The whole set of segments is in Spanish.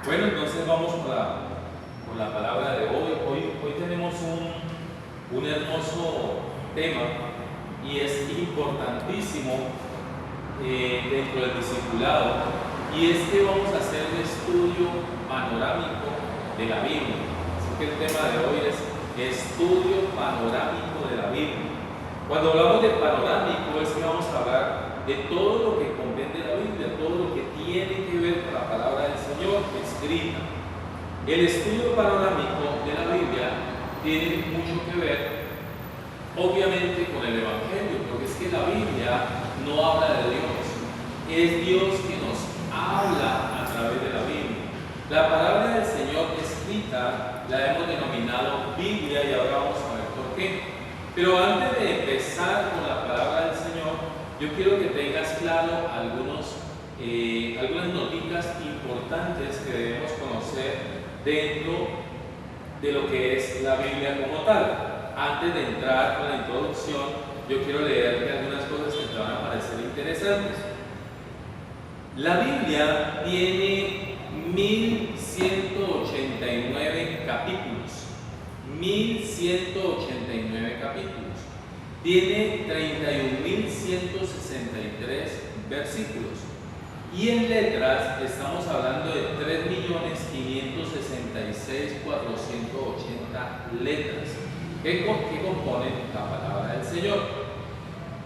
Bueno, entonces vamos con la palabra de hoy. Hoy tenemos un hermoso tema y es importantísimo dentro del discipulado, y es que vamos a hacer un estudio panorámico de la Biblia. Así que el tema de hoy es estudio panorámico de la Biblia. Cuando hablamos de panorámico es que vamos a hablar de todo lo que comprende la Biblia, todo lo que tiene que ver con la palabra del Señor escrita. El estudio panorámico de la Biblia tiene mucho que ver, obviamente, con el Evangelio, porque es que la Biblia no habla de Dios, es Dios que nos habla a través de la Biblia. La palabra del Señor escrita la hemos denominado Biblia y ahora vamos a ver por qué. Pero antes de empezar con la palabra del Señor, yo quiero que tengas claro algunas notitas importantes que debemos conocer dentro de lo que es la Biblia como tal. Antes de entrar con la introducción, yo quiero leerte algunas cosas que te van a parecer interesantes. La Biblia tiene 1189 capítulos. 1189 capítulos. Tiene 31.163 versículos. Y en letras estamos hablando de 3.566.480 letras que componen la palabra del Señor.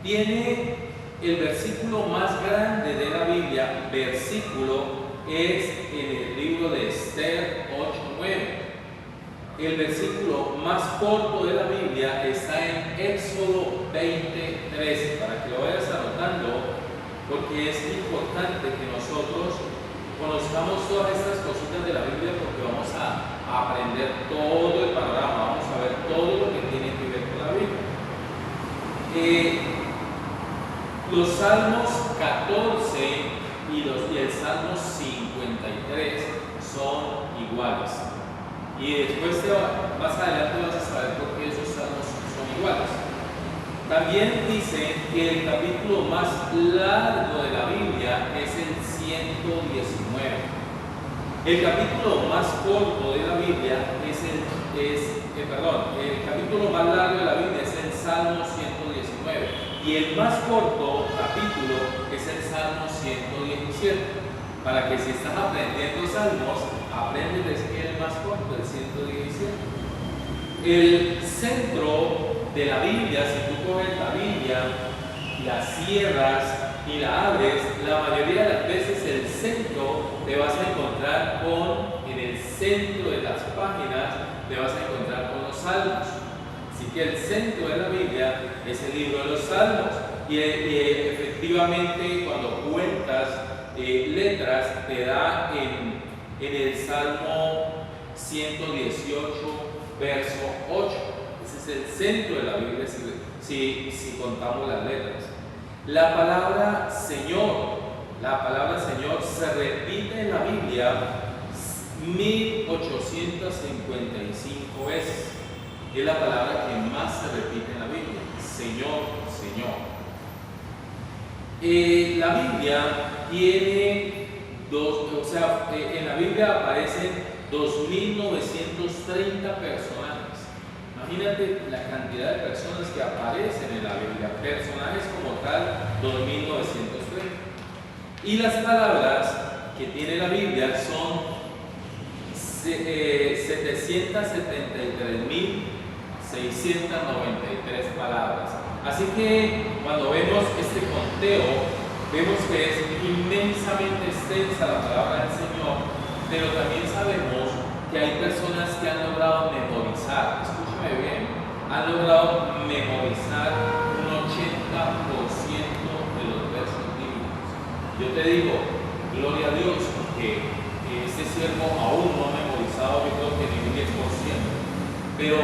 Tiene el versículo más grande de la Biblia, versículo, es en el libro de Esther 8:9. El versículo más corto de la Biblia está en Éxodo 20:13, para que lo vayas anotando, porque es importante que nosotros conozcamos todas estas cositas de la Biblia, porque vamos a aprender todo el panorama, vamos a ver todo lo que tiene que ver con la Biblia. Los Salmos 14 y el Salmo 53 son iguales. Y después más adelante vas a saber por qué esos salmos son iguales. También dice que el capítulo más largo de la Biblia es el 119. El capítulo más corto de la Biblia el capítulo más largo de la Biblia es el Salmo 119. Y el más corto capítulo es el Salmo 117. Para que si estás aprendiendo salmos, aprendes el más corto, el 117. El centro de la Biblia, si tú coges la Biblia, la cierras y la abres, la mayoría de las veces el centro te vas a encontrar en el centro de las páginas, te vas a encontrar con los salmos. Así que el centro de la Biblia es el libro de los salmos. Y efectivamente, cuando cuentas letras, te da en el Salmo 118, verso 8. Ese es el centro de la Biblia si contamos las letras. La palabra Señor se repite en la Biblia 1855 veces. Es la palabra que más se repite en la Biblia. Señor, Señor. La Biblia tiene en la Biblia aparecen 2.930 personajes. Imagínate la cantidad de personas que aparecen en la Biblia, personajes como tal, 2.930. Y las palabras que tiene la Biblia son 773.693 palabras. Así que cuando vemos este conteo, vemos que es inmensamente extensa la palabra del Señor, pero también sabemos que hay personas que han logrado memorizar, escúchame bien, han logrado memorizar un 80% de los versos bíblicos. Yo te digo, gloria a Dios, porque este siervo aún no ha memorizado, yo creo que ni un 10%. Pero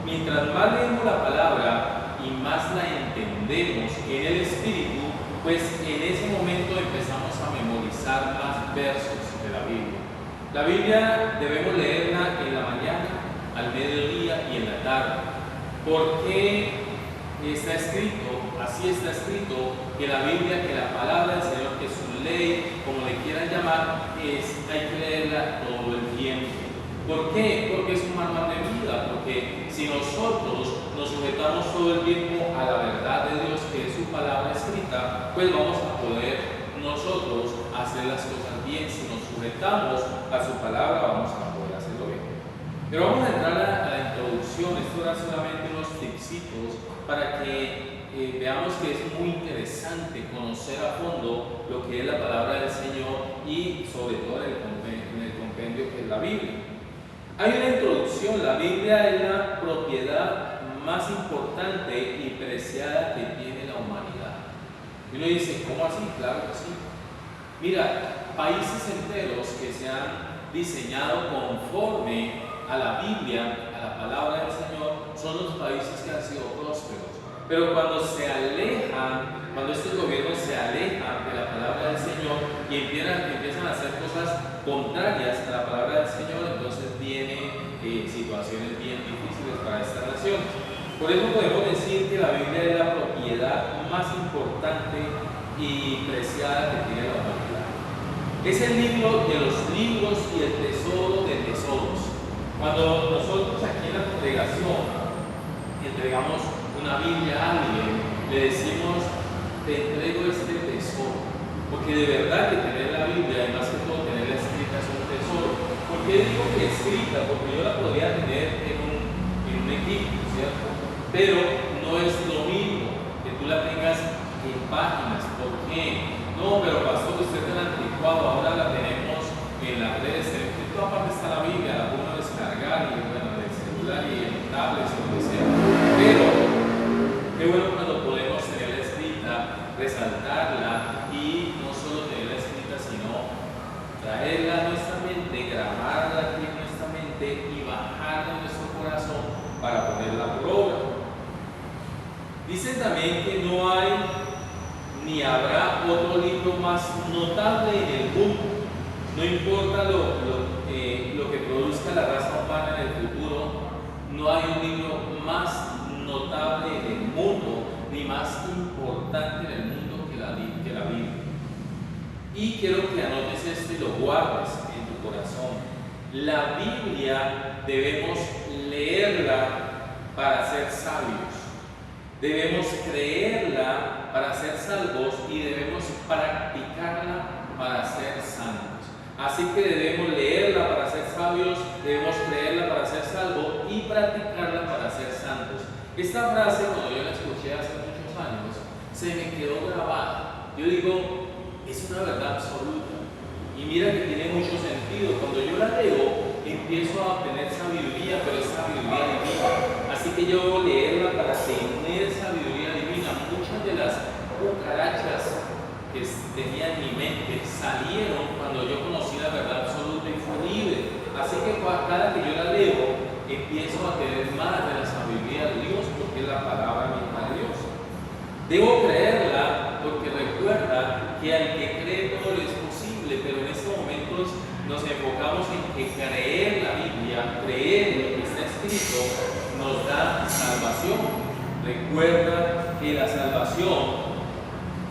mientras más leemos la palabra y más la entendemos en el Espíritu, pues en ese momento empezamos a memorizar más versos de la Biblia. La Biblia debemos leerla en la mañana, al mediodía y en la tarde, porque está escrito, así está escrito, que la Biblia, que la palabra del Señor, que su ley, como le quieran llamar, hay que leerla todos ¿Por qué? Porque es un manual de vida, porque si nosotros nos sujetamos todo el tiempo a la verdad de Dios, que es su palabra escrita, pues vamos a poder nosotros hacer las cosas bien. Si nos sujetamos a su palabra, vamos a poder hacerlo bien. Pero vamos a entrar a la introducción. Esto era solamente unos tipsitos para que veamos que es muy interesante conocer a fondo lo que es la palabra del Señor y sobre todo en el compendio que es la Biblia. Hay una introducción. La Biblia es la propiedad más importante y preciada que tiene la humanidad. Y uno dice, ¿cómo así? Claro que sí. Mira, países enteros que se han diseñado conforme a la Biblia, a la palabra del Señor, son los países que han sido prósperos. Pero cuando se alejan, cuando estos gobiernos se alejan de la palabra del Señor y empiezan a hacer cosas contrarias a la palabra del Señor, entonces vienen situaciones bien difíciles para esta nación. Por eso podemos decir que la Biblia es la propiedad más importante y preciada que tiene la humanidad. Es el libro de los libros y el tesoro de tesoros. Cuando nosotros aquí en la congregación entregamos una Biblia a alguien, le decimos, te entrego este tesoro, porque de verdad que tener la Biblia y más que todo tenerla escrita es un tesoro. ¿Por qué digo que escrita? Porque yo la podría tener en un equipo, ¿cierto? Pero no es lo mismo que tú la tengas en páginas. ¿Por qué? No, pero pastor, usted es tan anticuado, ahora la tenemos en las redes. En toda parte está la Biblia, la puedo descargar y bueno, en el celular y en tablets o lo que sea. Pero qué bueno cuando podemos tenerla escrita, resaltarla y no solo tenerla escrita, sino traerla a nuestra mente, grabarla aquí en nuestra mente y bajarla en nuestro corazón para ponerla por obra. Dicen también que no hay ni habrá otro libro más notable en el mundo. No importa lo que produzca la raza humana en el futuro, no hay un libro más notable en el mundo ni más importante en el mundo que la Biblia. Y quiero que anotes esto y lo guardes en tu corazón. La Biblia debemos leerla para ser sabios. Debemos creerla para ser salvos y debemos practicarla para ser santos. Así que debemos leerla para ser sabios, debemos creerla para ser salvos y practicarla para ser santos. Esta frase, cuando yo la escuché hace muchos años, se me quedó grabada. Yo digo, es una verdad absoluta. Y mira que tiene mucho sentido. Cuando yo la leo, empiezo a obtener sabiduría, pero es sabiduría divina. Así que yo debo leerla para tener sabiduría divina. Muchas de las cucarachas que tenía en mi mente salieron cuando yo conocí la verdad absoluta y fui libre. Así que cada que yo la leo, empiezo a tener más de la sabiduría de Dios, porque es la palabra misma de Dios. Debo creerla porque recuerda que al que cree todo le es posible, pero en estos momentos nos enfocamos en que creer la Biblia, creer lo que está escrito, nos da salvación. Recuerda que la salvación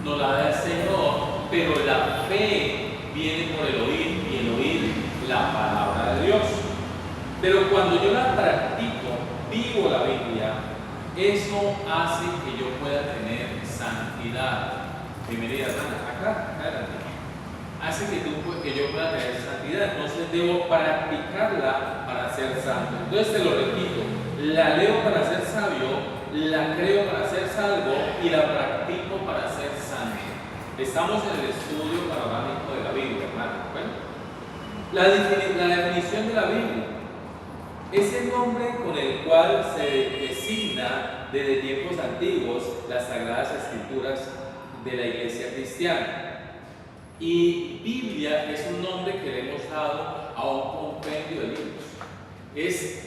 nos la da el Señor, pero la fe viene por el oír y el oír la palabra de Dios. Pero cuando yo la practico, vivo la Biblia, eso hace que yo pueda tener santidad. Bienvenida, acá, adelante. Hace que yo pueda tener santidad. Entonces debo practicarla para ser santo. Entonces te lo repito, la leo para ser sabio, la creo para ser salvo y la practico para ser santo. Estamos en el estudio panorámico de la Biblia, hermano. Bueno, la definición de la Biblia es el nombre con el cual se designa desde tiempos antiguos las Sagradas Escrituras de la Iglesia cristiana. Y Biblia es un nombre que le hemos dado a un compendio de libros.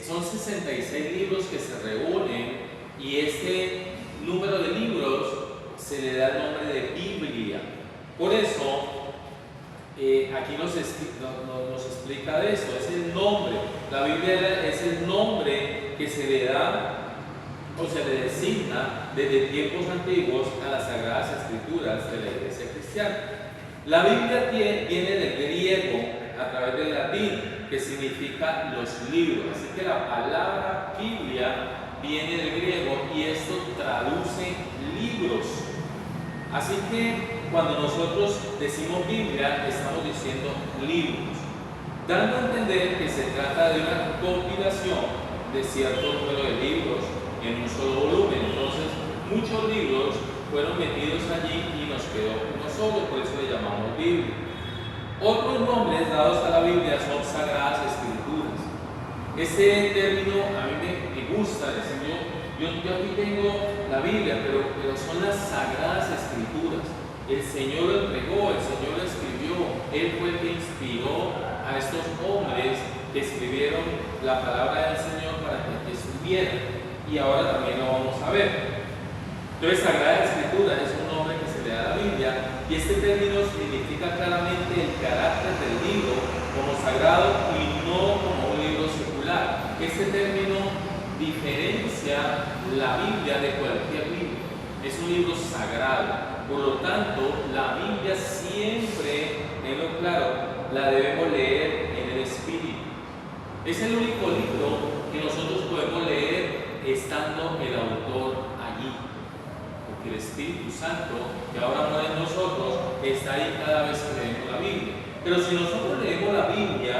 Son 66 libros que se reúnen y este número de libros se le da el nombre de Biblia. Por eso, aquí nos explica de eso, es el nombre. La Biblia es el nombre que se le da o se le designa desde tiempos antiguos a las Sagradas Escrituras de la Iglesia cristiana. La Biblia viene del griego a través del latín que significa los libros. Así que la palabra Biblia viene del griego y esto traduce libros. Así que cuando nosotros decimos Biblia, estamos diciendo libros, dando a entender que se trata de una compilación de cierto número de libros en un solo volumen. Entonces, muchos libros fueron metidos allí y nos quedó uno solo, por eso le llamamos Biblia. Otros nombres dados a la Biblia son Sagradas Escrituras. Ese término a mí me gusta, decir yo aquí tengo la Biblia, pero son las Sagradas Escrituras. El Señor lo entregó, el Señor lo escribió, Él fue el que inspiró a estos hombres que escribieron la palabra del Señor para que aquí estuviera. Y ahora también lo vamos a ver. Entonces, Sagrada Escritura es un nombre que se le da a la Biblia, y este término significa claramente el carácter del libro como sagrado y no como un libro secular. Este término diferencia la Biblia de cualquier libro. Es un libro sagrado. Por lo tanto, la Biblia siempre, tenlo claro, la debemos leer en el Espíritu. Es el único libro que nosotros podemos leer estando el autor allí. Porque el Espíritu Santo, que ahora mora en nosotros, está ahí cada vez que leemos la Biblia. Pero si nosotros leemos la Biblia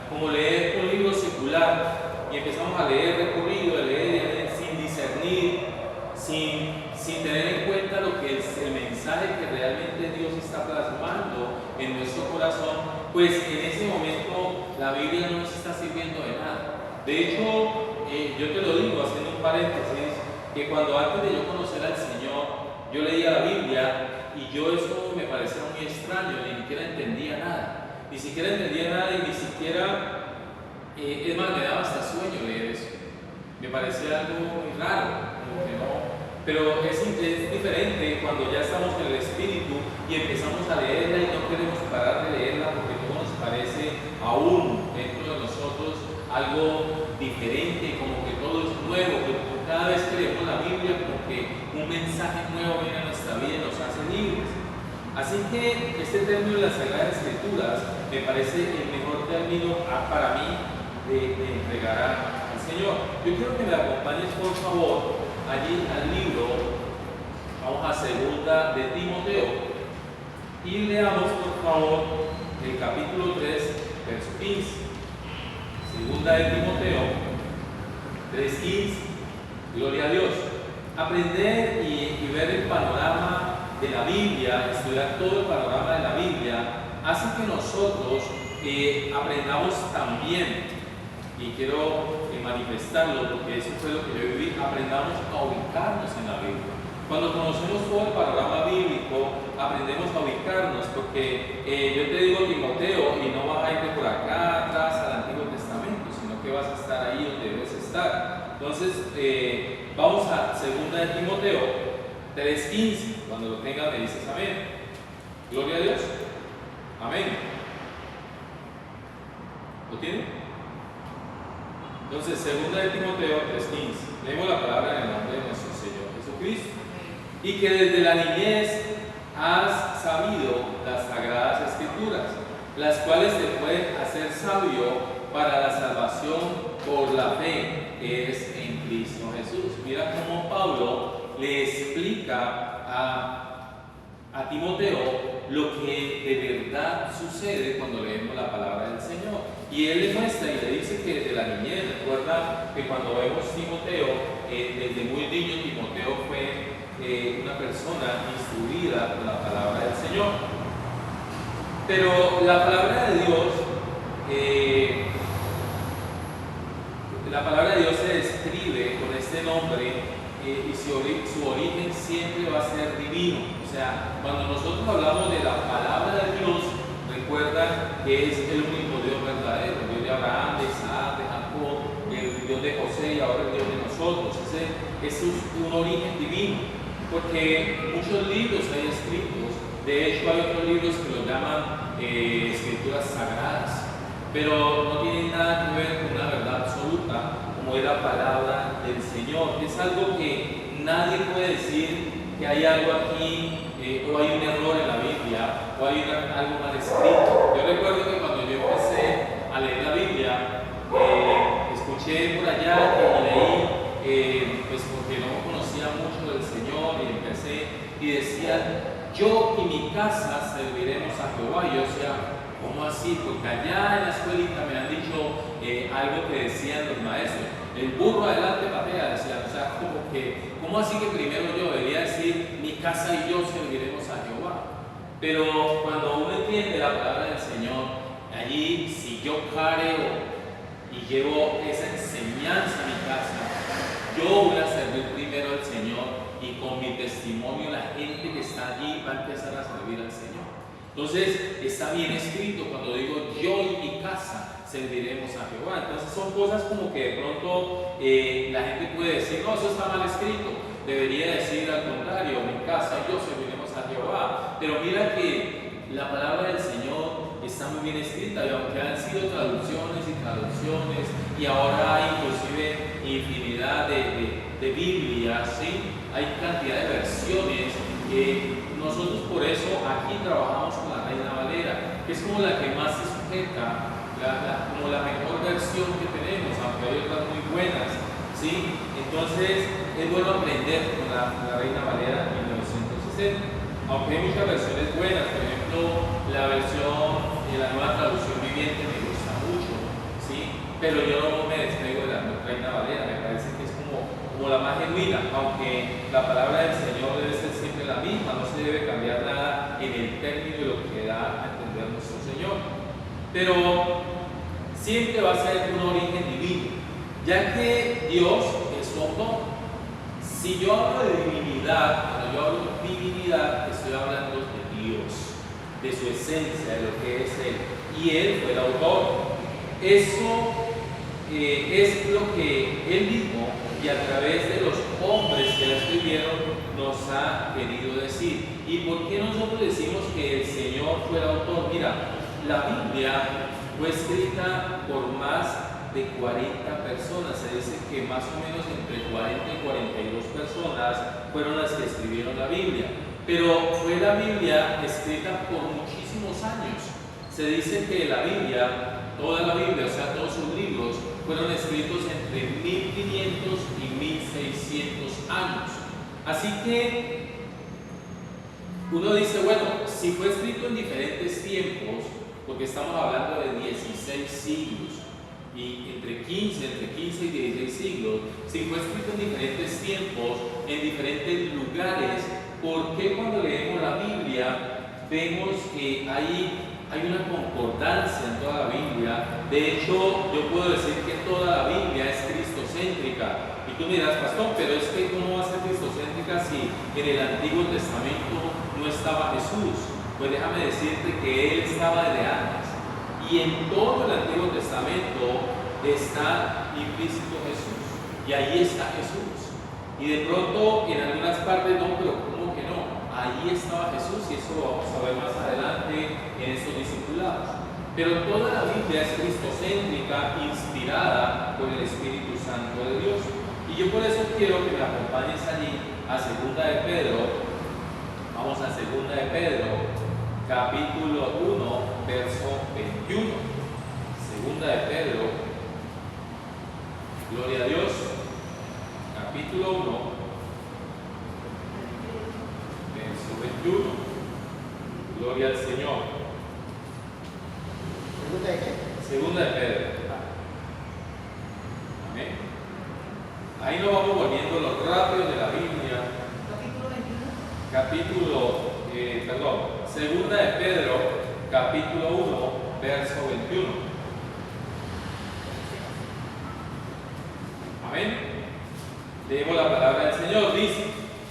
como leer un libro secular y empezamos a leer de corrido, a leer sin discernir, sin tener en cuenta lo que es el mensaje que realmente Dios está plasmando en nuestro corazón, pues en ese momento la Biblia no nos está sirviendo de nada. De hecho, yo te lo digo haciendo un paréntesis, que cuando antes de yo conocer al Señor, yo leía la Biblia y yo eso me parecía muy extraño, ni siquiera entendía nada. Ni siquiera entendía nada y ni siquiera, es más, me daba hasta sueño leer eso. Me parecía algo muy raro, como que no. Pero es diferente cuando ya estamos en el Espíritu y empezamos a leerla y no queremos parar de leerla porque todo nos parece aún dentro de nosotros algo diferente, como que todo es nuevo, que cada vez que leemos la Biblia como que un mensaje nuevo viene a nuestra vida y nos hace libres. Así que este término de las Sagradas Escrituras me parece el mejor término para mí de entregar al Señor. Yo quiero que me acompañes por favor allí al libro, vamos a segunda de Timoteo y leamos por favor el capítulo 3, verso 15. Segunda de Timoteo 3:15. Gloria a Dios. Aprender y ver el panorama de la Biblia, estudiar todo el panorama de la Biblia, hace que nosotros aprendamos también, y quiero manifestarlo porque eso fue lo que yo viví, aprendamos a ubicarnos en la Biblia. Cuando conocemos todo el panorama bíblico, aprendemos a ubicarnos, porque yo te digo Timoteo y no vas a irte por acá atrás al Antiguo Testamento, sino que vas a estar ahí donde debes estar. Entonces, vamos a 2 de Timoteo 3:15. Cuando lo tengas me dices amén. Gloria a Dios. Amén. ¿Lo tienen? Entonces, 2 de Timoteo 3:15. Leemos la palabra en el nombre de nuestro Señor Jesucristo. Y que desde la niñez has sabido las Sagradas Escrituras, las cuales te pueden hacer sabio para la salvación por la fe que es en Cristo Jesús. Mira cómo Pablo le explica a Timoteo lo que de verdad sucede cuando leemos la palabra del Señor. Y él le muestra y le dice que desde la niñez, recuerda que cuando vemos Timoteo, desde muy niño Timoteo fue una persona instruida por la palabra del Señor. Pero la palabra de Dios se describe con este nombre y su origen siempre va a ser divino. O sea, cuando nosotros hablamos de la palabra de Dios, recuerda que es el único Dios verdadero, el Dios de Abraham, de Isaac, de Jacob, el Dios de José y ahora el Dios de nosotros. Ese es un origen divino, porque muchos libros hay escritos. De hecho, hay otros libros que los llaman escrituras sagradas, pero no tienen nada que ver con una verdad absoluta como es la palabra del Señor. Es algo que nadie puede decir que hay algo aquí o hay un error en la Biblia o hay algo mal escrito. Yo recuerdo que cuando yo empecé a al leer la Biblia, escuché por allá y leí, pues porque no conocía mucho del Señor y empecé y decía, yo y mi casa serviremos a Jehová. Y yo decía, ¿cómo así? Porque allá en la escuelita me han dicho algo que decían los maestros, el burro adelante patea, decían, o sea, ¿cómo así que primero yo debería decir, mi casa y yo serviremos a Jehová? Pero cuando uno entiende la palabra del Señor, allí si yo careo y llevo esa enseñanza a mi casa, yo voy a servir primero al Señor y con mi testimonio la gente que está allí va a empezar a servir al Señor. Entonces está bien escrito cuando digo yo y mi casa serviremos a Jehová. Entonces son cosas como que de pronto la gente puede decir, no, eso está mal escrito, debería decir al contrario, mi casa y yo serviremos a Jehová. Pero mira que la palabra del Señor está muy bien escrita, y aunque han sido traducciones y traducciones, y ahora hay inclusive infinidad de Biblias, ¿sí? Hay cantidad de versiones. Nosotros por eso aquí trabajamos con la Reina Valera, que es como la que más se sujeta, como la mejor versión que tenemos, aunque hay otras muy buenas, ¿sí? Entonces es bueno aprender con la Reina Valera 1960. Aunque hay muchas versiones buenas, por ejemplo, la versión de la Nueva Traducción Viviente me gusta mucho, ¿sí? Pero yo no me despego de la Reina Valera, me parece que es como la más genuina, aunque la palabra del Señor debe ser siempre la misma, no se debe cambiar nada en el término de lo que da a entender nuestro Señor. Pero siempre va a ser un origen divino, ya que Dios es su autor. Si yo hablo de divinidad, cuando yo hablo de divinidad, estoy hablando de Dios, de su esencia, de lo que es Él. Y Él fue el autor. Eso es lo que Él mismo y a través de los hombres que la escribieron nos ha querido decir. ¿Y por qué nosotros decimos que el Señor fue el autor? Mira, la Biblia fue escrita por más de 40 personas. Se dice que más o menos entre 40 y 42 personas fueron las que escribieron la Biblia, pero fue la Biblia escrita por muchísimos años. Se dice que la Biblia, toda la Biblia, o sea, todos sus libros, fueron escritos entre 1500 y 1600 años. Así que uno dice, bueno, si fue escrito en diferentes tiempos, porque estamos hablando de 16 siglos, y entre 15 y 16 siglos, si fue escrito en diferentes tiempos, en diferentes lugares, ¿por qué cuando leemos la Biblia vemos que hay una concordancia en toda la Biblia? De hecho, yo puedo decir que toda la Biblia es cristocéntrica. Y tú me dirás, pastor, pero es que ¿cómo va a ser cristocéntrica si en el Antiguo Testamento no estaba Jesús? Pues déjame decirte que Él estaba desde antes. Y en todo el Antiguo Testamento está implícito Jesús. Y ahí está Jesús. Y de pronto en algunas partes no, pero ¿cómo que no? Ahí estaba Jesús, y eso lo vamos a ver más adelante en estos discipulados. Pero toda la Biblia es cristocéntrica, inspirada por el Espíritu Santo de Dios. Y yo por eso quiero que me acompañes allí a 2 de Pedro. Vamos a 2 de Pedro, capítulo 1, verso 21. 2 de Pedro, gloria a Dios, capítulo 1, verso 21. Gloria al Señor. ¿Segunda de qué? 2 de Pedro. Amén. Ahí nos vamos volviendo los rápidos de la Biblia. Capítulo 2 de Pedro, capítulo 1, verso 21. Amén. Leemos la palabra del Señor. Dice: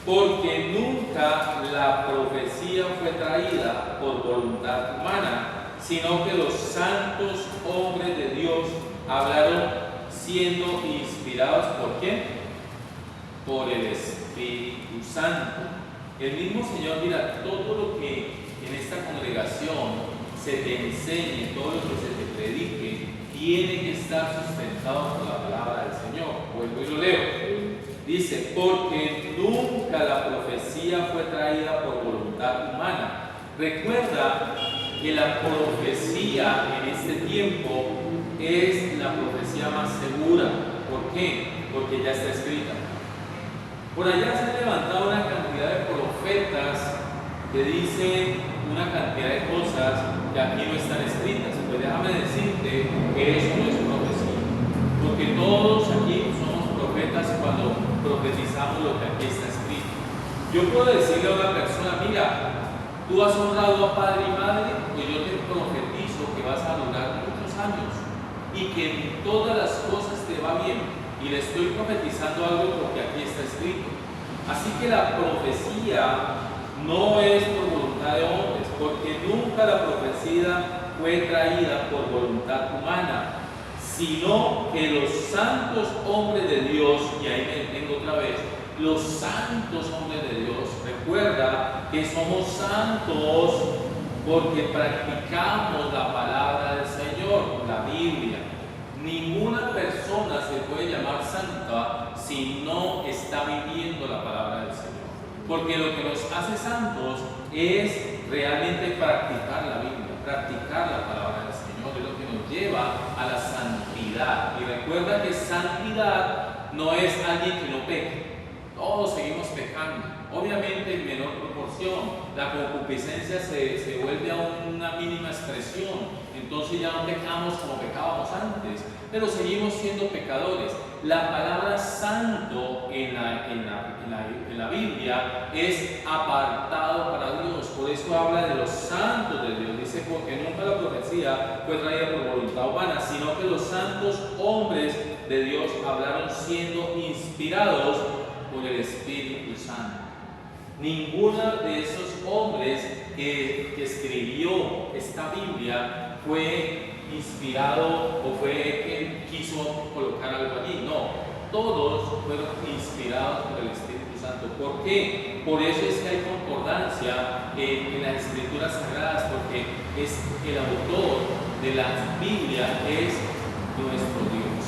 porque nunca la profecía fue traída por voluntad humana, sino que los santos hombres de Dios hablaron siendo inspirados ¿por quién? Por el Espíritu Santo. El mismo Señor dirá, todo lo que en esta congregación se te enseñe, todo lo que se te predique, tiene que estar sustentado por la palabra del Señor. Vuelvo y lo leo. Dice, porque nunca la profecía fue traída por voluntad humana. Recuerda que la profecía en este tiempo es la profecía más segura. ¿Por qué? Porque ya está escrita. Por allá se han levantado una cantidad de profetas que dicen una cantidad de cosas que aquí no están escritas. Pues déjame decirte que eso no es profecía, porque todos aquí somos profetas cuando profetizamos lo que aquí está escrito. Yo puedo decirle a una persona: mira, tú has honrado a padre y madre, pues yo te profetizo que vas a durar muchos años y que en todas las cosas te va bien. Y le estoy profetizando algo porque aquí está escrito. Así que la profecía no es por voluntad de hombres, porque nunca la profecía fue traída por voluntad humana, sino que los santos hombres de Dios, y ahí me detengo otra vez, los santos hombres de Dios, recuerda que somos santos porque practicamos la palabra del Señor, la Biblia. Ninguna persona se puede llamar santa si no está viviendo la palabra del Señor. Porque lo que nos hace santos es realmente practicar la Biblia, practicar la palabra del Señor, es lo que nos lleva a la santidad. Y recuerda que santidad no es alguien que no peque. Todos seguimos pecando, obviamente en menor proporción. La concupiscencia se vuelve a una mínima expresión, entonces ya no pecamos como pecábamos antes, pero seguimos siendo pecadores. La palabra santo en la Biblia es apartado para Dios, por eso habla de los santos de Dios. Dice, porque nunca la profecía fue traída por voluntad humana, sino que los santos hombres de Dios hablaron siendo inspirados por el Espíritu Santo. Ninguno de esos hombres que escribió esta Biblia fue inspirado o fue que quiso colocar algo allí. No, todos fueron inspirados por el Espíritu Santo. ¿Por qué? Por eso es que hay concordancia en las Escrituras Sagradas, porque es el autor de la Biblia es nuestro Dios,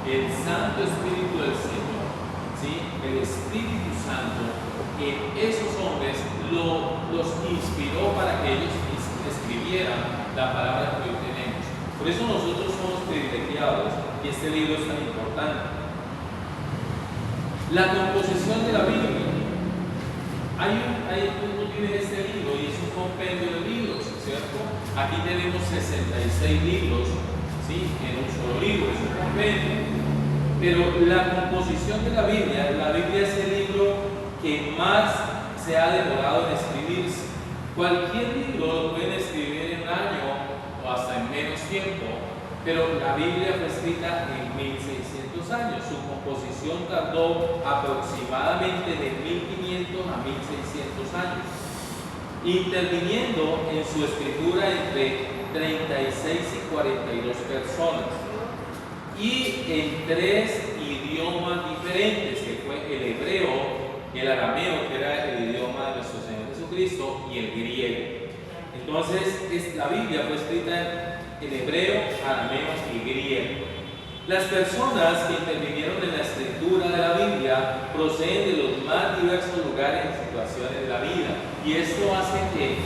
el Santo Espíritu del Señor. ¿Sí? El Espíritu Santo, esos hombres los inspiró para que ellos escribieran la palabra que hoy tenemos. Por eso nosotros somos privilegiados y este libro es tan importante. La composición de la Biblia. Uno tiene este libro y es un compendio de libros, ¿cierto? Aquí tenemos 66 libros, ¿sí? En un solo libro, es un compendio. Pero la composición de la Biblia es el libro que más se ha demorado en escribirse. Cualquier libro lo pueden escribir en un año o hasta en menos tiempo, pero la Biblia fue escrita en 1600 años. Su composición tardó aproximadamente de 1500 a 1600 años, interviniendo en su escritura entre 36 y 42 personas. Y en 3 idiomas diferentes, que fue el hebreo, el arameo, que era el idioma de nuestro Señor Jesucristo, y el griego. Entonces, la Biblia fue escrita en hebreo, arameo y griego. Las personas que intervinieron en la escritura de la Biblia proceden de los más diversos lugares y situaciones de la vida. Y esto hace que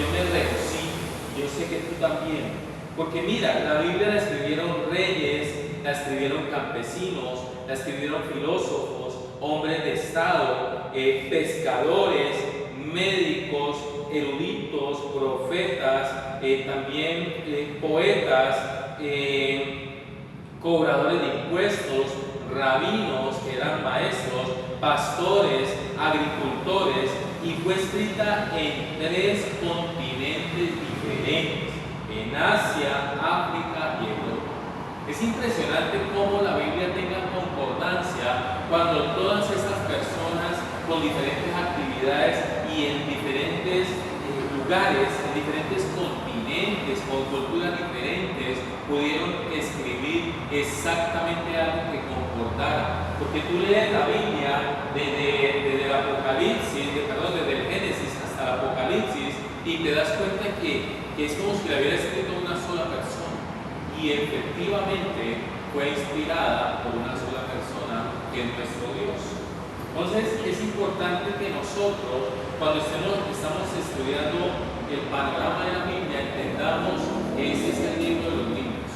yo me regocijo. Yo sé que tú también. Porque mira, la Biblia la escribieron reyes, la escribieron campesinos, la escribieron filósofos, hombres de estado, pescadores, médicos, eruditos, profetas, también poetas, cobradores de impuestos, rabinos, que eran maestros, pastores, agricultores, y fue escrita en 3 continentes diferentes, en Asia, África y Europa. Es impresionante cómo la Biblia tenga concordancia cuando todas estas personas con diferentes actividades y en diferentes lugares, en diferentes continentes, con culturas diferentes, pudieron escribir exactamente algo que concordara. Porque tú lees la Biblia desde el Apocalipsis, desde el Génesis hasta el Apocalipsis, y te das cuenta que es como si la hubiera escrito una sola persona. Y efectivamente fue inspirada por una sola persona, que es nuestro Dios. Entonces es importante que nosotros, cuando estamos estudiando el panorama de la Biblia, entendamos que ese es el libro de los libros,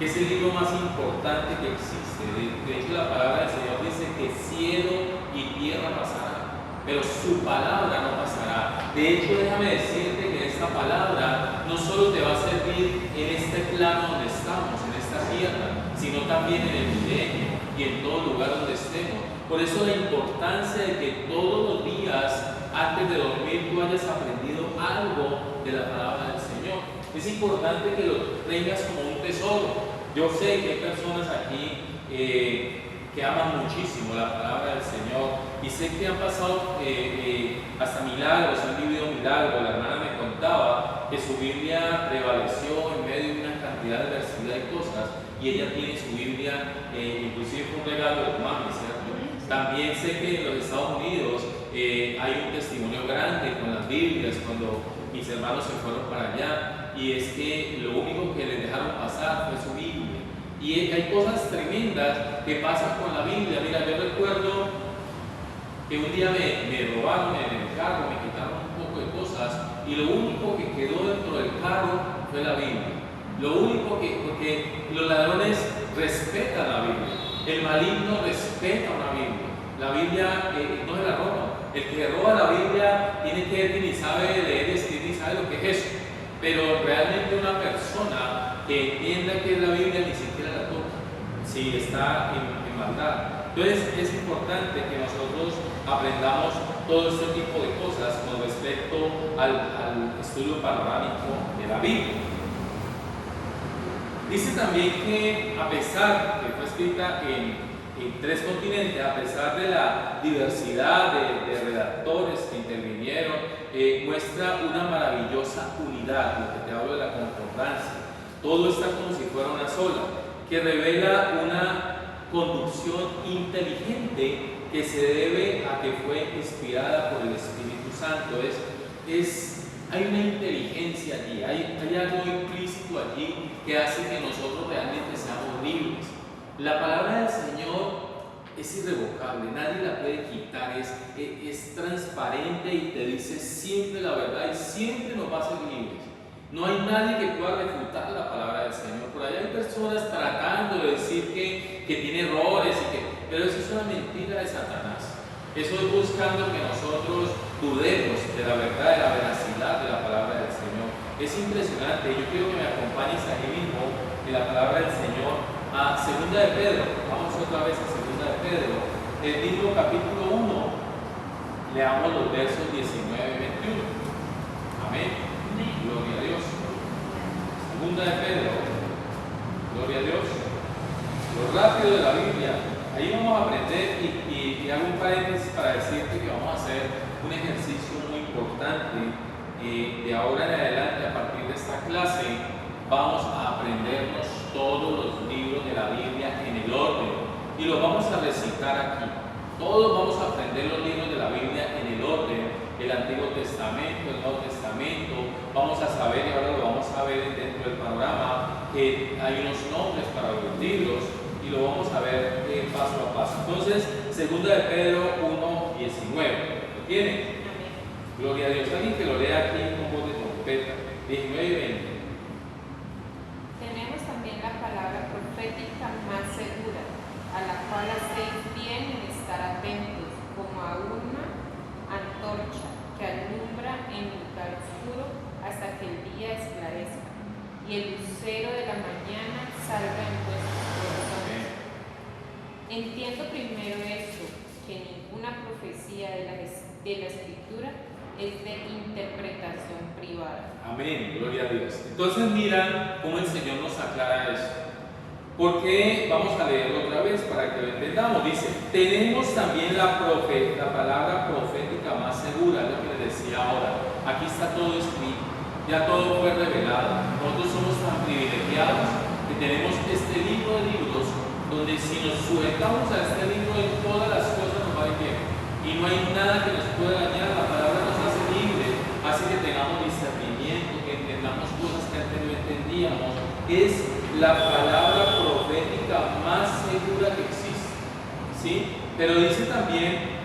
que es el libro más importante que existe. De hecho, la palabra del Señor dice que cielo y tierra pasarán, pero su palabra no pasará. De hecho, déjame decirte que esta palabra no solo te va a servir en este plano donde estamos, en esta tierra, sino también en el milenio y en todo lugar donde estemos. Por eso la importancia de que todos los días, antes de dormir, tú hayas aprendido algo de la palabra del Señor. Es importante que lo tengas como un tesoro. Yo sé que hay personas aquí que aman muchísimo la palabra del Señor y sé que han pasado hasta milagros, han vivido milagros. La hermana me contaba que su Biblia prevaleció en medio de una cantidad de adversidad y cosas, y ella tiene su Biblia, inclusive fue un regalo de tu mami, ¿cierto? También sé que en los Estados Unidos hay un testimonio grande con las Biblias cuando mis hermanos se fueron para allá, y es que lo único que les dejaron pasar fue su Biblia. Y hay cosas tremendas que pasan con la Biblia. Mira, yo recuerdo que un día me robaron en el carro, me quitaron un poco de cosas, y lo único que quedó dentro del carro fue la Biblia. Lo único porque los ladrones respetan la Biblia, el maligno respeta una Biblia. La Biblia no se la roba. El que roba la Biblia tiene que ver que ni sabe leer y escribir, ni sabe lo que es eso. Pero realmente una persona que entienda que es la Biblia ni siquiera la toca, si está en maldad. Entonces es importante que nosotros aprendamos todo este tipo de cosas con respecto al estudio panorámico de la Biblia. Dice también que a pesar que fue escrita en 3 continentes, a pesar de la diversidad de redactores que intervinieron, muestra una maravillosa unidad, lo que te hablo de la concordancia. Todo está como si fuera una sola, que revela una conducción inteligente que se debe a que fue inspirada por el Espíritu Santo. Hay una inteligencia allí, hay algo implícito allí que hace que nosotros realmente seamos libres. La palabra del Señor es irrevocable, nadie la puede quitar, es transparente y te dice siempre la verdad y siempre nos va a hacer libres. No hay nadie que pueda refutar la palabra del Señor. Por allá hay personas tratando de decir que tiene errores, pero eso es una mentira de Satanás. Eso es buscando que nosotros dudemos de la verdad, de la veracidad de la palabra del Señor. Es impresionante. Yo quiero que me acompañes ahí mismo en la palabra del Señor a 2 de Pedro. Vamos otra vez a 2 de Pedro, el libro capítulo 1. Leamos los versos 19 y 21. Amén. Gloria a Dios. 2 de Pedro. Gloria a Dios. Lo rápido de la Biblia. Ahí vamos a aprender y hago un paréntesis para decirte que vamos a hacer un ejercicio muy importante. De ahora en adelante, a partir de esta clase, vamos a aprendernos todos los libros de la Biblia en el orden y los vamos a recitar aquí. Todos vamos a aprender los libros de la Biblia en el orden, el Antiguo Testamento, el Nuevo Testamento. Vamos a saber, y ahora lo vamos a ver dentro del panorama, que hay unos nombres para los libros y lo vamos a ver paso a paso. Entonces, 2 de Pedro 1:19. ¿Lo tienen? Gloria a Dios. Alguien que lo lea aquí con voz de trompeta. 19 y 20. Tenemos también la palabra profética más segura, a la cual hacéis bien en estar atentos, como a una antorcha que alumbra en lugar oscuro hasta que el día esclarezca y el lucero de la mañana salga en vuestros corazones. Entiendo primero esto, que ninguna profecía de la Escritura es de interpretación privada. Amén, gloria a Dios. Entonces mira cómo el Señor nos aclara eso. Porque vamos a leerlo otra vez para que lo entendamos. Dice, tenemos también la palabra profética más segura, lo que les decía ahora. Aquí está todo escrito, ya todo fue revelado. Nosotros somos tan privilegiados que tenemos este libro de libros donde si nos sujetamos a este libro en todas las cosas nos va a ir bien. Y no hay nada que nos pueda dañar, la palabra nos hace libres, hace que tengamos discernimiento, que entendamos cosas que antes no entendíamos. Es la palabra profética más segura que existe, ¿sí? Pero dice también,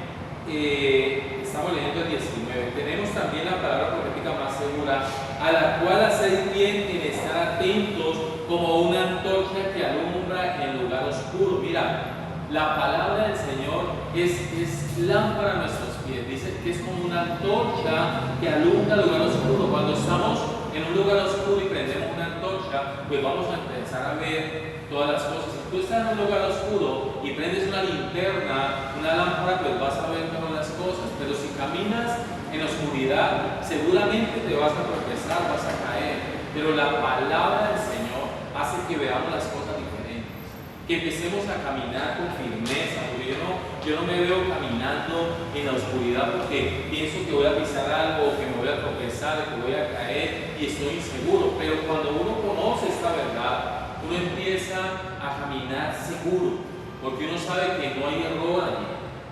estamos leyendo el 19, tenemos también la palabra profética más segura, a la cual hacéis bien en estar atentos como una antorcha que alumbra en lugar oscuro. Mira, la palabra del Señor es lámpara a nuestros pies. Dice que es como una antorcha que alumbra el lugar oscuro. Cuando estamos en un lugar oscuro y prendemos una antorcha, pues vamos a empezar a ver todas las cosas. Si tú estás en un lugar oscuro y prendes una linterna, una lámpara, pues vas a ver todas las cosas. Pero si caminas en oscuridad, seguramente te vas a tropezar, vas a caer. Pero la palabra del Señor hace que veamos las cosas diferentes, que empecemos a caminar con firmeza. Porque yo no me veo caminando en la oscuridad porque pienso que voy a pisar algo, que me voy a tropezar, que voy a caer y estoy inseguro. Pero cuando uno conoce esta verdad, uno empieza a caminar seguro, porque uno sabe que no hay error allí.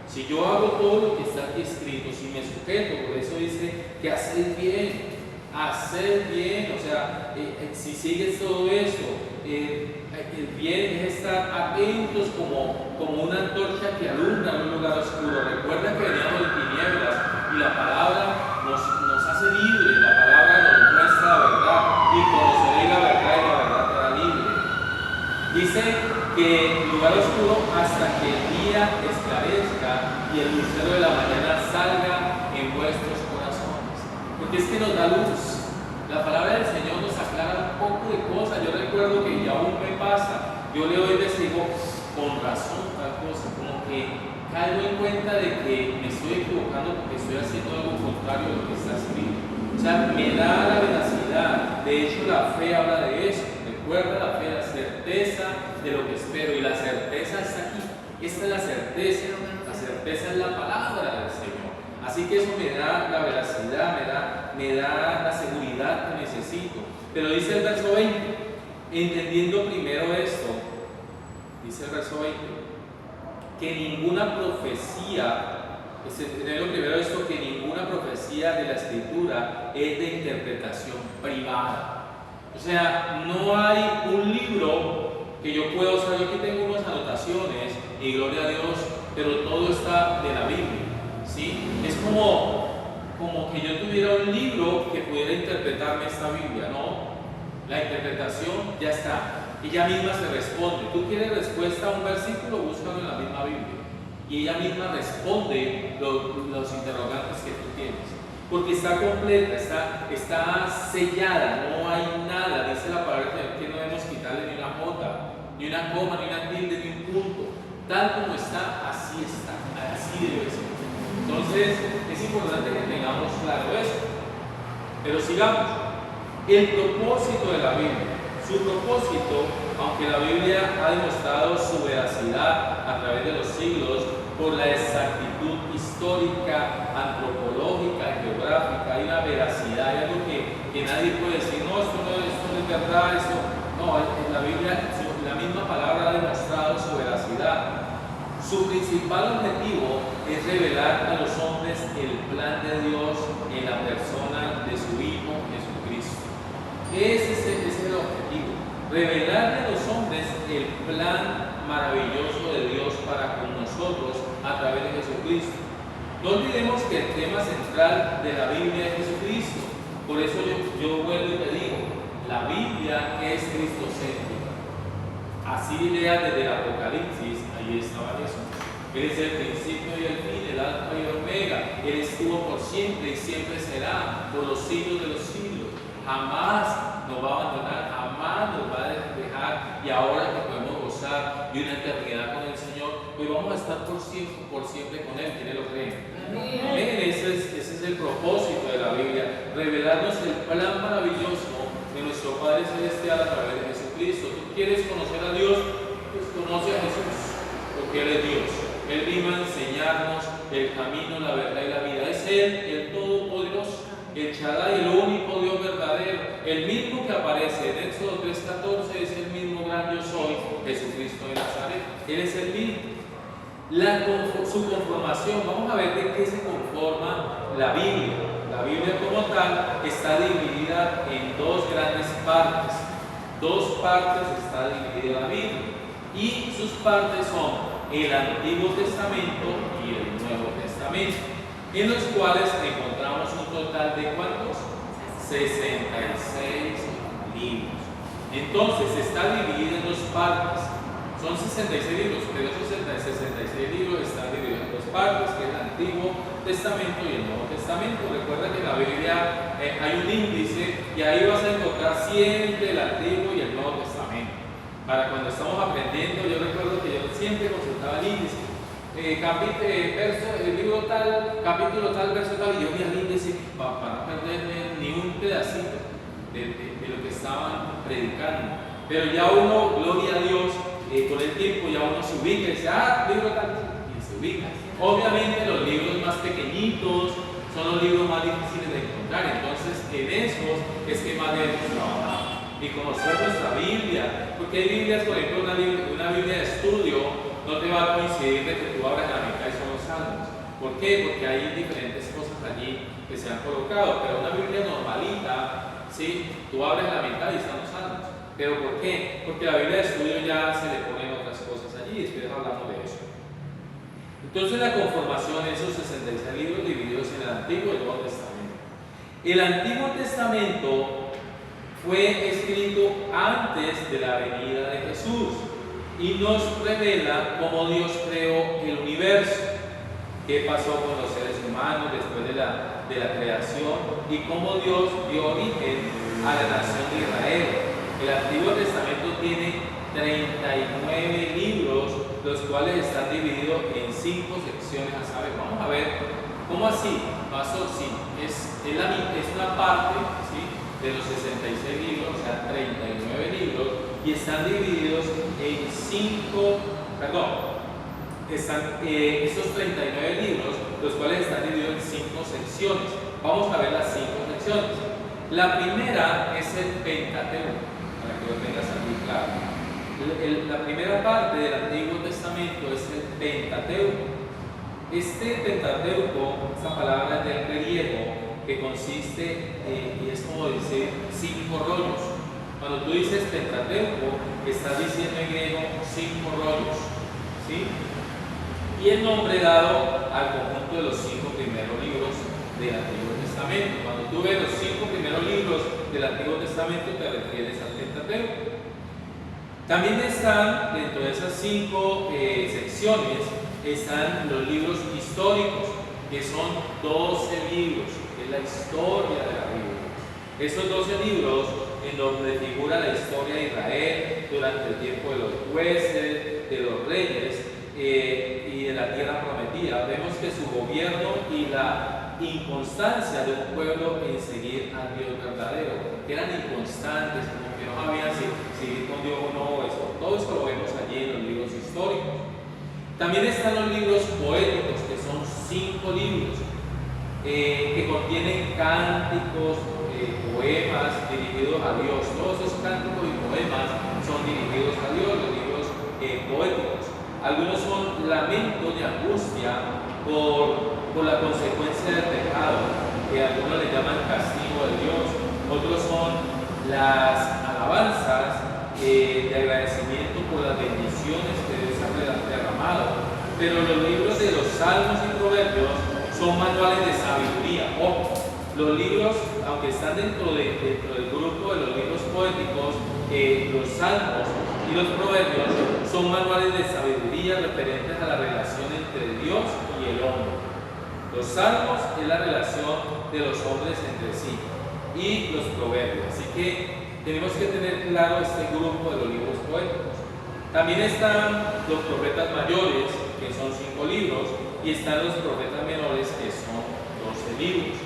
Si yo hago todo lo que está aquí escrito, si me sujeto, por eso dice que hacer bien, o sea, si sigues todo esto, el bien es estar atentos como una antorcha que alumbra en un lugar oscuro. Recuerda que veníamos de tinieblas y la palabra nos hace libres, la palabra nos muestra la verdad y conoceréis la verdad y la verdad te hará libre. Dice que el lugar oscuro hasta que el día esclarezca y el lucero de la mañana salga en vuestros corazones. Porque es que nos da luz. La palabra del Señor nos aclara un poco de cosas. Yo recuerdo que ya aún me pasa. Yo leo y les digo, con razón tal cosa, como que caigo en cuenta de que me estoy equivocando porque estoy haciendo algo contrario a lo que está escrito. O sea, me da la veracidad. De hecho, la fe habla de eso. Recuerda la fe, la certeza de lo que espero. Y la certeza está aquí. Esta es la certeza. La certeza es la palabra del Señor. Así que eso me da la veracidad, me da la seguridad que necesito. Pero dice el verso 20, entendiendo primero esto, dice el verso 20, que ninguna profecía, entendiendo primero esto, que ninguna profecía de la Escritura es de interpretación privada. O sea, no hay un libro que yo pueda usar. Yo aquí tengo unas anotaciones y gloria a Dios, pero todo está de la Biblia. ¿Sí? Es como que yo tuviera un libro que pudiera interpretarme esta Biblia, ¿no? La interpretación ya está, ella misma se responde. Tú quieres respuesta a un versículo, búscalo en la misma Biblia y ella misma responde los interrogantes que tú tienes, porque está completa, está sellada, no hay nada. Dice la palabra que no debemos quitarle ni una jota, ni una coma, ni una tilde, ni un punto. Tal como está, así debe ser. Entonces es importante que tengamos claro eso. Pero sigamos. El propósito de la Biblia. Su propósito, aunque la Biblia ha demostrado su veracidad a través de los siglos por la exactitud histórica, antropológica, geográfica, hay una veracidad, hay algo que nadie puede decir, no, esto no es verdad, esto. No, en la Biblia la misma palabra ha demostrado su veracidad. Su principal objetivo es revelar a los hombres el plan de Dios en la persona de su Hijo Jesucristo. Ese es el objetivo, revelarle a los hombres el plan maravilloso de Dios para con nosotros a través de Jesucristo. No olvidemos que el tema central de la Biblia es Jesucristo. Por eso yo vuelvo y te digo, la Biblia es cristocéntrica. Así lea desde el Apocalipsis, ahí estaba eso. Él es el principio y el fin, el alfa y el omega. Él estuvo por siempre y siempre será, por los siglos de los siglos. Jamás nos va a abandonar, jamás nos va a dejar. Y ahora que podemos gozar de una eternidad con el Señor, pues vamos a estar por siempre con Él. ¿Quién lo cree? Amén. Ese es el propósito de la Biblia, revelarnos el plan maravilloso de nuestro Padre Celestial a través de Jesucristo. ¿Tú quieres conocer a Dios? Pues conoce a Jesús, porque Él es Dios. Él vino a enseñarnos el camino, la verdad y la vida. Es Él, el Todopoderoso, el Shaddai, el único Dios verdadero, el mismo que aparece en Éxodo 3:14, es el mismo gran yo soy, Jesucristo de Nazaret. Él es el mismo. Su conformación, vamos a ver de qué se conforma la Biblia. La Biblia como tal está dividida en dos grandes partes. Dos partes está dividida la Biblia y sus partes son el Antiguo Testamento y el Nuevo Testamento, en los cuales encontramos un total de ¿cuántos? 66 libros. Entonces está dividida en dos partes. Son 66 libros, pero esos 66 libros están divididos en dos partes, que es el Antiguo Testamento y el Nuevo Testamento. Recuerda que en la Biblia hay un índice y ahí vas a encontrar siempre el Antiguo y el Nuevo Testamento. Para cuando estamos aprendiendo, yo recuerdo que yo siempre consultaba el índice. El libro tal, capítulo tal, verso tal, y yo vi el índice para no perderme ni un pedacito de lo que estaban predicando. Pero ya uno, gloria a Dios, con el tiempo ya uno se ubica y dice, libro tal, y se ubica. Obviamente los libros más pequeñitos son los libros más difíciles de encontrar, entonces en esos es que más debemos trabajar y conocer nuestra Biblia, porque hay Biblias, por ejemplo, una Biblia de estudio no te va a coincidir de que tú abras la mitad y son los salmos. ¿Por qué? Porque hay diferentes cosas allí que se han colocado, pero una Biblia normalita, ¿sí? Tú abres la mitad y están los salmos. ¿Pero por qué? Porque la Biblia de estudio ya se le ponen otras cosas allí, después hablamos de eso. Entonces la conformación de esos 66 libros divididos en el Antiguo y el Nuevo Testamento. El Antiguo Testamento fue escrito antes de la venida de Jesús y nos revela cómo Dios creó el universo, qué pasó con los seres humanos después de la creación y cómo Dios dio origen a la nación de Israel. El Antiguo Testamento tiene 39 libros, los cuales están divididos en 5 secciones a saber. Vamos a ver, ¿cómo así? Pasó, sí, es una parte, ¿sí?, de los 66 libros, o sea, 39 libros, y están divididos en 5, estos 39 libros, los cuales están divididos en 5 secciones. Vamos a ver las 5 secciones. La primera es el Pentateuco, para que lo tengas aquí claro. La primera parte del Antiguo Testamento es el Pentateuco. Este Pentateuco, esta palabra es del griego, que consiste, y es como decir 5 rollos. Cuando tú dices Pentateuco, estás diciendo en griego 5 rollos, ¿sí? Y el nombre dado al conjunto de los 5 primeros libros del Antiguo Testamento. Cuando tú ves los 5 primeros libros del Antiguo Testamento, te refieres al Pentateuco. También están, dentro de esas 5 secciones, están los libros históricos, que son 12 libros, que es la historia de la Biblia. Esos 12 libros, en donde figura la historia de Israel durante el tiempo de los jueces, de los reyes y de la tierra prometida, vemos que su gobierno y la inconstancia de un pueblo en seguir al Dios verdadero, que eran inconstantes, como que no sabían si seguir con Dios o no, todo esto lo vemos allí en los libros históricos. También están los libros poéticos, que son 5 libros que contienen cánticos, poemas dirigidos a Dios. Todos esos cánticos y poemas son dirigidos a Dios, los libros poéticos. Algunos son lamentos de angustia por la consecuencia del pecado, que algunos le llaman castigo de Dios. Otros son las alabanzas de agradecimiento por las bendiciones que Dios ha derramado. Pero los libros de los Salmos y Proverbios son manuales de sabiduría. Ojo, los libros, aunque están dentro del grupo de los libros poéticos, los Salmos y los Proverbios son manuales de sabiduría referentes a la relación entre Dios y el hombre. Los Salmos es la relación de los hombres entre sí, y los Proverbios. Así que tenemos que tener claro este grupo de los libros poéticos. También están los profetas mayores, que son 5 libros, y están los profetas menores, que son 12 libros.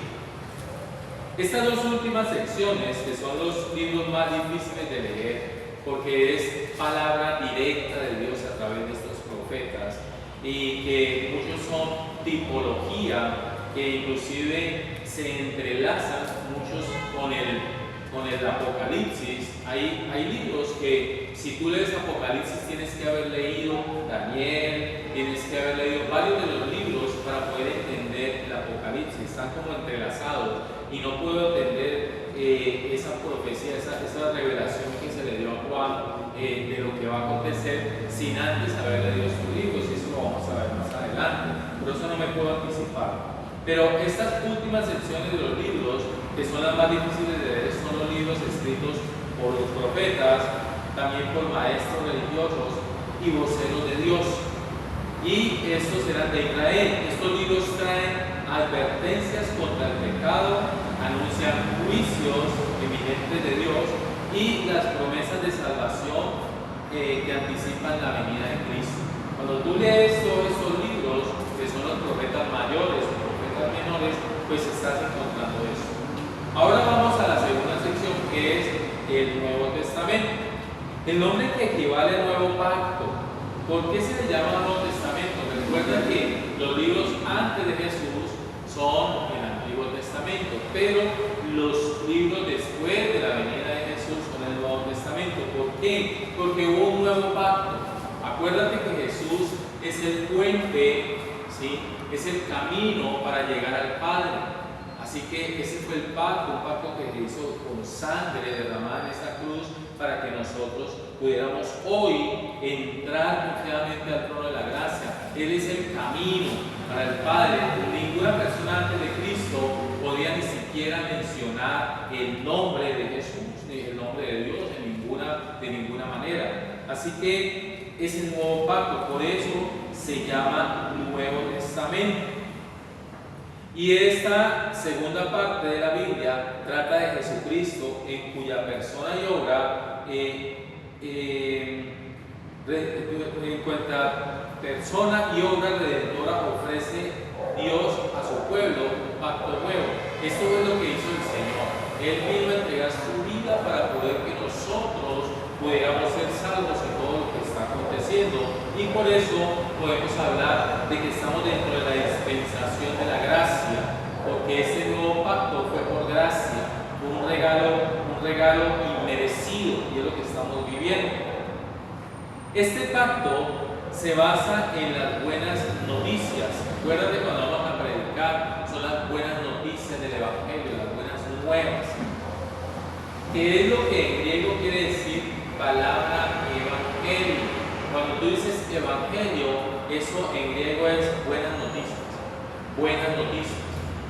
Estas dos últimas secciones, que son los libros más difíciles de leer, porque es palabra directa de Dios a través de estos profetas, y que muchos son tipología, que inclusive se entrelazan muchos con el Apocalipsis. Hay libros que, si tú lees Apocalipsis, tienes que haber leído Daniel, tienes que haber leído varios de los libros para poder entender el Apocalipsis. Están como entrelazados y no puedo entender esa profecía, esa revelación que se le dio a Juan de lo que va a acontecer sin antes haber leído sus libros, y eso lo vamos a ver más adelante. Por eso no me puedo anticipar. Pero estas últimas secciones de los libros, que son las más difíciles de leer, son los libros escritos por los profetas, también por maestros religiosos y voceros de Dios. Y estos eran de Israel. Estos libros traen advertencias contra el pecado, anuncian juicios eminentes de Dios y las promesas de salvación que anticipan la venida de Cristo. Cuando tú lees todos estos libros, que son los profetas mayores o profetas menores, pues estás encontrando eso. Ahora vamos a la segunda sección, que es el Nuevo Testamento. El nombre que equivale al Nuevo Pacto. ¿Por qué se le llama Nuevo Testamento? Recuerda que los libros antes de Jesús son el Antiguo Testamento, pero los libros después de la venida de Jesús son el Nuevo Testamento. ¿Por qué? Porque hubo un nuevo pacto. Acuérdate que Jesús es el puente, ¿sí? Es el camino para llegar al Padre. Así que ese fue el pacto, un pacto que se hizo con sangre derramada en esta cruz para que nosotros pudiéramos hoy entrar confiadamente al trono de la gracia. Él es el camino para el Padre. Ninguna persona antes de Cristo podía ni siquiera mencionar el nombre de Jesús, ni el nombre de Dios de ninguna manera. Así que es el nuevo pacto, por eso se llama Nuevo Testamento. Y esta segunda parte de la Biblia trata de Jesucristo, en cuya persona y obra, en cuenta persona y obra redentora, ofrece Dios a su pueblo un pacto nuevo. Esto es lo que hizo el Señor. Él vino a entregar su vida para poder que nosotros pudiéramos ser salvos en todo lo que está aconteciendo, y por eso podemos hablar de que estamos dentro de la dispensación de la gracia, porque este nuevo pacto fue por gracia, un regalo inmerecido, y es lo que estamos viviendo. Este pacto se basa en las buenas noticias. Acuérdate, cuando vamos a predicar, son las buenas noticias del Evangelio, las buenas nuevas. ¿Qué es lo que en griego quiere decir palabra evangelio? Cuando tú dices evangelio, eso en griego es buenas noticias. Buenas noticias.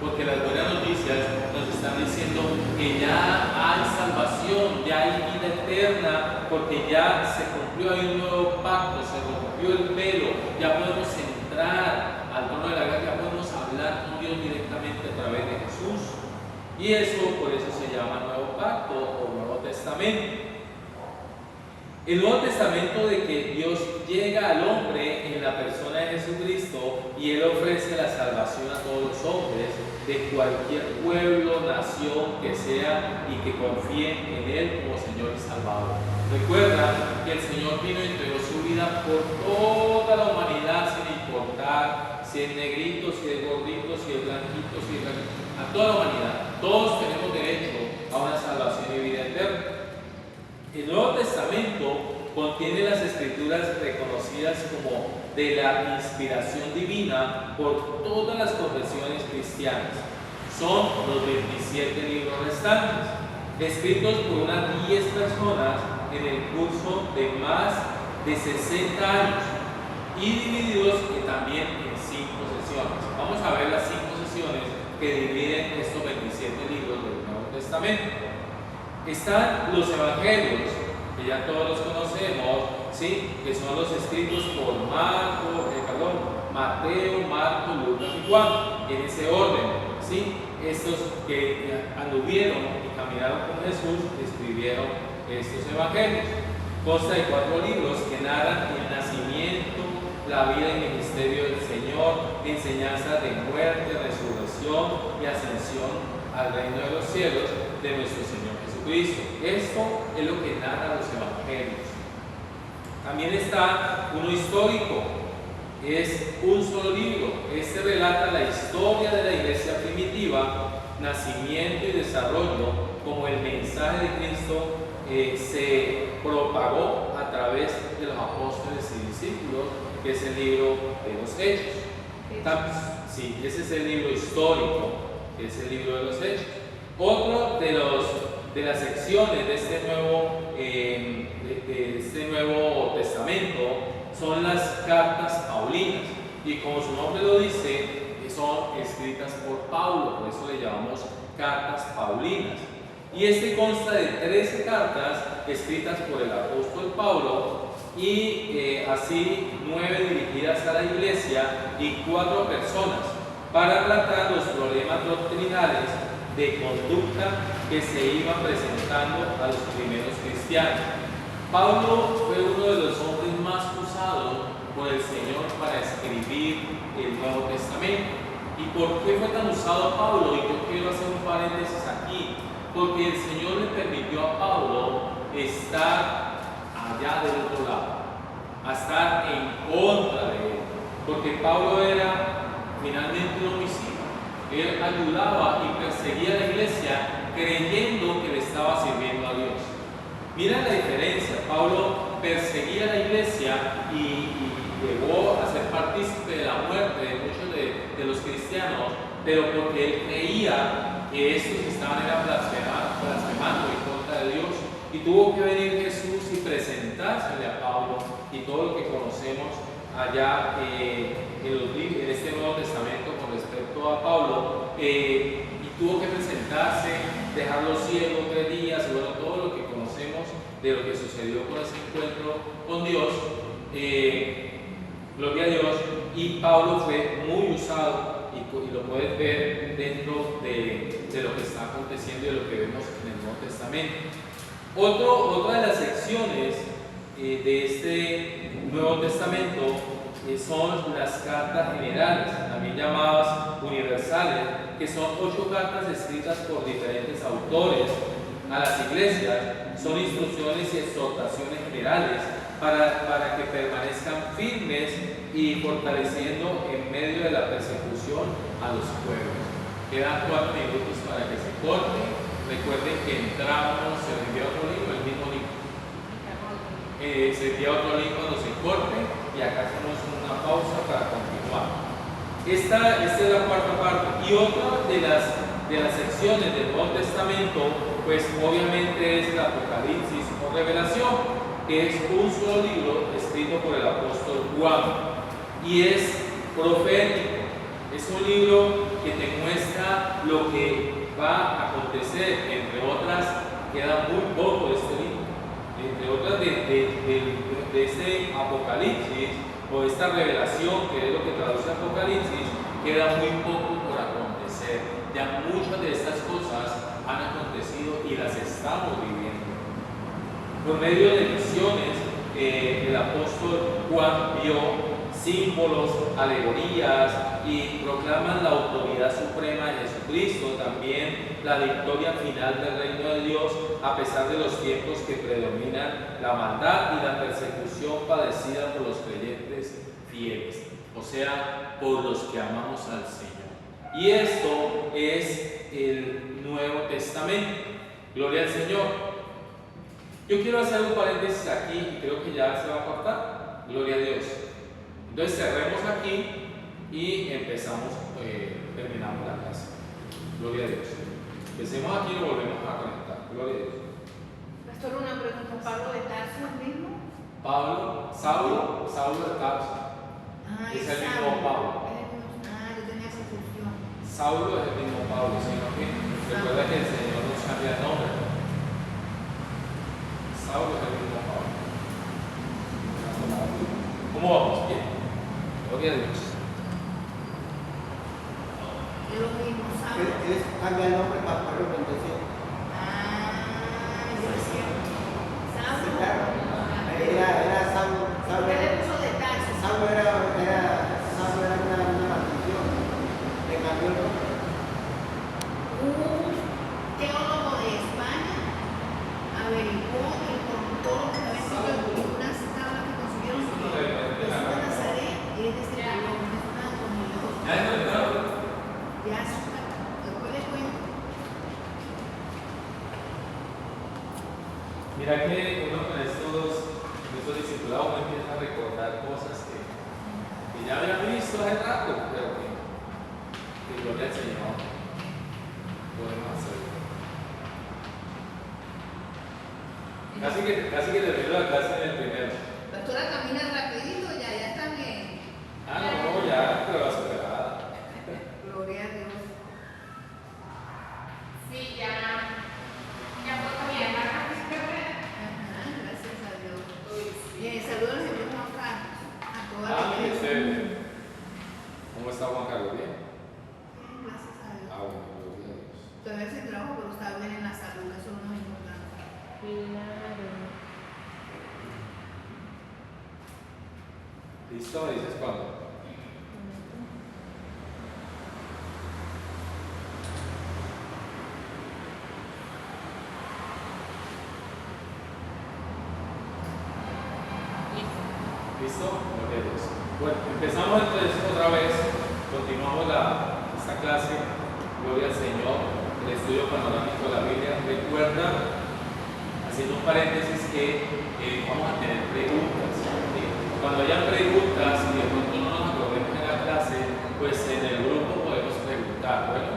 Porque las buenas noticias nos están diciendo que ya hay salvación, ya hay vida eterna, porque ya se cumplió, hay un nuevo pacto, se rompió el velo, ya podemos entrar al trono de la gracia, ya podemos hablar con Dios directamente a través de Jesús. Y eso, por eso se llama Nuevo Pacto o Nuevo Testamento. El Nuevo Testamento de que Dios llega al hombre en la persona de Jesucristo y Él ofrece la salvación a todos los hombres de cualquier pueblo, nación que sea y que confíen en Él como Señor y Salvador. Recuerda que el Señor vino y entregó su vida por toda la humanidad, sin importar si es negrito, si es gordito, si es blanquito, si es blanquito, a toda la humanidad. Todos tenemos derecho a una salvación y vida eterna. El Nuevo Testamento contiene las escrituras reconocidas como de la inspiración divina por todas las confesiones cristianas. Son los 27 libros restantes, escritos por unas 10 personas en el curso de más de 60 años y divididos también en 5 sesiones. Vamos a ver las 5 sesiones que dividen estos 27 libros del Nuevo Testamento. Están los evangelios, que ya todos los conocemos, ¿sí? Que son los escritos por Mateo, Marcos, Lucas y Juan, en ese orden, ¿sí? Estos que anduvieron y caminaron con Jesús escribieron estos evangelios. Consta de 4 libros que narran el nacimiento, la vida y ministerio del Señor, enseñanzas de muerte, resurrección y ascensión al reino de los cielos de nuestro Señor Jesucristo. Esto es lo que narra los evangelios. También está uno histórico, es un solo libro. Este relata la historia de la iglesia primitiva, nacimiento y desarrollo, como el mensaje de Cristo se propagó a través de los apóstoles y discípulos, que es el libro de los Hechos. Sí, ese es el libro histórico, que es el libro de los Hechos. Otro de las secciones de este nuevo testamento son las cartas paulinas, y como su nombre lo dice, son escritas por Pablo, por eso le llamamos cartas paulinas. Y este consta de 13 cartas escritas por el apóstol Pablo y así 9 dirigidas a la iglesia y 4 personas para tratar los problemas doctrinales de conducta que se iban presentando a los primeros cristianos. Pablo fue uno de los hombres más usados por el Señor para escribir el Nuevo Testamento. ¿Y por qué fue tan usado Pablo? Y yo quiero hacer un paréntesis aquí, porque el Señor le permitió a Pablo estar allá del otro lado, a estar en contra de él, porque Pablo era finalmente un homicida. Él ayudaba y perseguía a la iglesia creyendo que le estaba sirviendo a Dios. Mira la diferencia. Pablo perseguía a la iglesia y llegó a ser partícipe de la muerte de muchos de los cristianos, pero porque él creía que estos estaban blasfemando en contra de Dios. Y tuvo que venir Jesús y presentársele a Pablo y todo lo que conocemos allá en este Nuevo Testamento con respecto a Pablo, y tuvo que presentarse, dejarlo ciego 3 días, y bueno, todo lo que conocemos de lo que sucedió con ese encuentro con Dios, gloria a Dios. Y Pablo fue muy usado, y lo puedes ver dentro de lo que está aconteciendo y de lo que vemos en el Nuevo Testamento. Otra de las secciones de este Nuevo Testamento son las cartas generales, también llamadas universales, que son 8 cartas escritas por diferentes autores a las iglesias. Son instrucciones y exhortaciones generales para que permanezcan firmes y fortaleciendo en medio de la persecución a los pueblos. Quedan 4 minutos para que se corte. Recuerden que entramos, se envía otro link, el mismo link. Se envía otro link cuando se corte y acá hacemos una pausa para continuar. Esta es la cuarta parte. Y otra de las secciones del Nuevo Testamento, pues obviamente es el Apocalipsis o Revelación, que es un solo libro escrito por el apóstol Juan y es profético. Es un libro que te muestra lo que va a acontecer. Entre otras, queda muy poco de este libro, entre otras de este Apocalipsis o esta revelación, que es lo que traduce Apocalipsis, queda muy poco por acontecer. Ya muchas de estas cosas han acontecido y las estamos viviendo. Por medio de visiones, el apóstol Juan vio símbolos, alegorías y proclaman la autoridad suprema de Jesucristo, también la victoria final del reino de Dios a pesar de los tiempos que predominan la maldad y la persecución padecida por los creyentes fieles, o sea, por los que amamos al Señor. Y esto es el Nuevo Testamento. Gloria al Señor. Yo quiero hacer un paréntesis aquí y creo que ya se va a cortar. Gloria a Dios. Entonces cerremos aquí y empezamos, terminamos la clase. Gloria a Dios. Empecemos aquí y nos volvemos a conectar. Gloria a Dios. Pastor, una pregunta. ¿Pablo de Tarso es el mismo? Saulo de Tarso. Es el mismo Pablo. Yo tenía confusión. Saulo es el mismo Pablo, sino que recuerda que el Señor nos cambia el nombre. Saulo es el mismo Pablo. ¿Cómo vamos? Bien. Gloria a Dios. Es lo mismo, Saulo. Él cambia el nombre para poderlo bendecir. Yo decía, Saulo. Sí, claro. Era Saulo. ¿Qué le puso de Tarso? Saulo era una maldición. Le cambió el nombre. Un teólogo de España averiguó y contó lo que había sido unas tablas que consiguieron Jesús de Nazaret, es decir, lo que estaban con el ya después le cuento. Mira que uno con estos discipulados uno empieza a recordar cosas que ya había visto hace rato, pero que gloria al Señor podemos hacerlo. Casi que terminó la clase en el primero. Pastora, camina rapidito, ya están en... No, ya, pero va superada. Gloria a Dios. Sí, ya ¿Listo? ¿Me dices cuándo? ¿Listo? Bueno, empezamos entonces otra vez, continuamos esta clase, gloria al Señor, el estudio panorámico de la Biblia. Recuerda, haciendo un paréntesis, que vamos a tener preguntas. ¿Sí? Cuando hayan preguntas y de pronto no nos acordemos en la clase, pues en el grupo podemos preguntar. Bueno,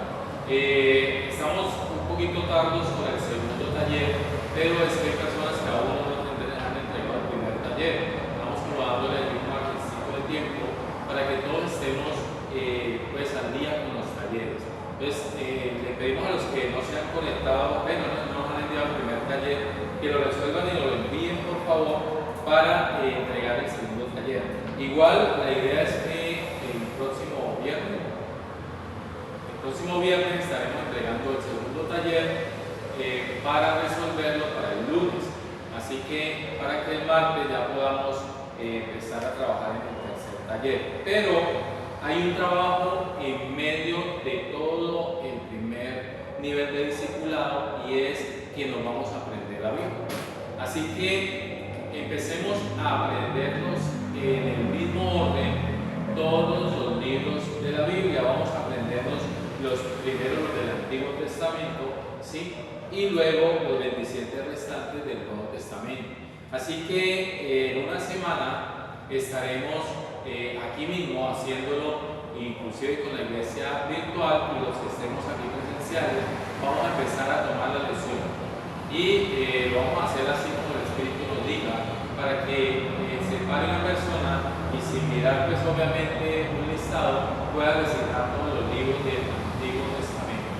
estamos un poquito tardos con el segundo taller, pero es que hay personas que aún no han entregado el primer taller. Dándole un margencito de tiempo para que todos estemos pues al día con los talleres. Entonces le pedimos a los que no se han conectado, bueno, no nos han enviado el primer taller, que lo resuelvan y lo envíen por favor para entregar el segundo taller. Igual la idea es que el próximo viernes estaremos entregando el segundo taller para resolverlo para el lunes. Así que para que el martes ya podamos empezar a trabajar en el tercer taller. Pero hay un trabajo en medio de todo el primer nivel de discipulado y es que nos vamos a aprender la Biblia. Así que empecemos a aprendernos en el mismo orden todos los libros de la Biblia. Vamos a aprendernos los primeros del Antiguo Testamento, ¿sí? Y luego los 27 restantes del Nuevo Testamento. Así que en una semana estaremos aquí mismo haciéndolo, inclusive con la iglesia virtual, y los que estemos aquí presenciales, vamos a empezar a tomar la lección. Y lo vamos a hacer así como el Espíritu nos diga, para que se pare una persona y sin mirar pues obviamente un listado pueda recitar todos los libros del Antiguo Testamento.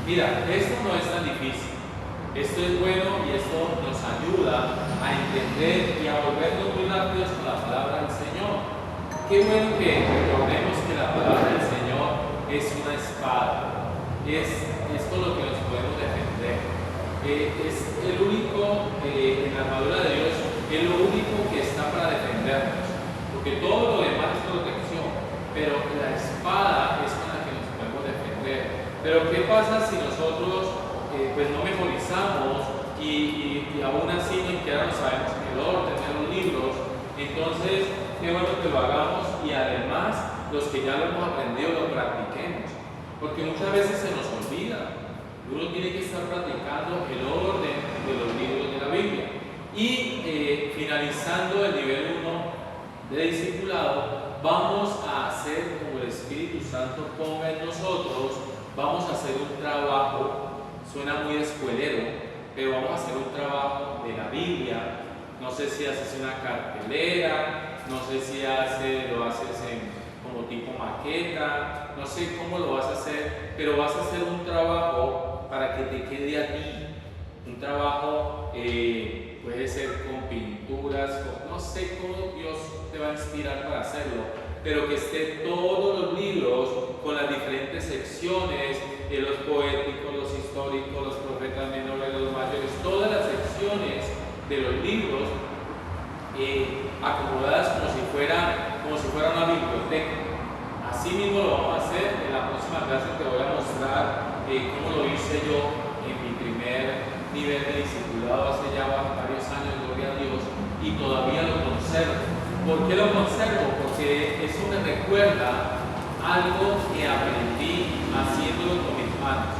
Mira, esto no es tan difícil. Esto es bueno y esto nos ayuda a entender y a volvernos muy rápidos con la palabra del Señor. Qué bueno que recordemos que la palabra del Señor es una espada, es con lo que nos podemos defender. Es el único, en la armadura de Dios, es lo único que está para defendernos, porque todo lo demás es protección, pero la espada es con la que nos podemos defender. Pero ¿qué pasa si nosotros pues no memorizamos y aún así ni siquiera no sabemos el orden de los libros? Entonces, qué bueno que lo hagamos y además los que ya lo hemos aprendido lo practiquemos, porque muchas veces se nos olvida. Uno tiene que estar practicando el orden de los libros de la Biblia. Y finalizando el nivel 1 de discipulado, vamos a hacer como el Espíritu Santo ponga en nosotros, vamos a hacer un trabajo. Suena muy escuelero, pero vamos a hacer un trabajo de la Biblia. No sé si haces una cartelera, no sé si lo haces como tipo maqueta, no sé cómo lo vas a hacer, pero vas a hacer un trabajo para que te quede a ti. Un trabajo puede ser con pinturas, no sé cómo Dios te va a inspirar para hacerlo, pero que esté todos los libros con las diferentes secciones, los poéticos, los históricos, los profetas menores, los mayores, todas las secciones de los libros acomodadas como si fuera una biblioteca. Así mismo lo vamos a hacer. En la próxima clase te voy a mostrar cómo lo hice yo en mi primer nivel de discipulado hace ya varios años, gloria a Dios, y todavía lo conservo. ¿Por qué lo conservo? Porque eso me recuerda algo que aprendí haciéndolo con mis manos,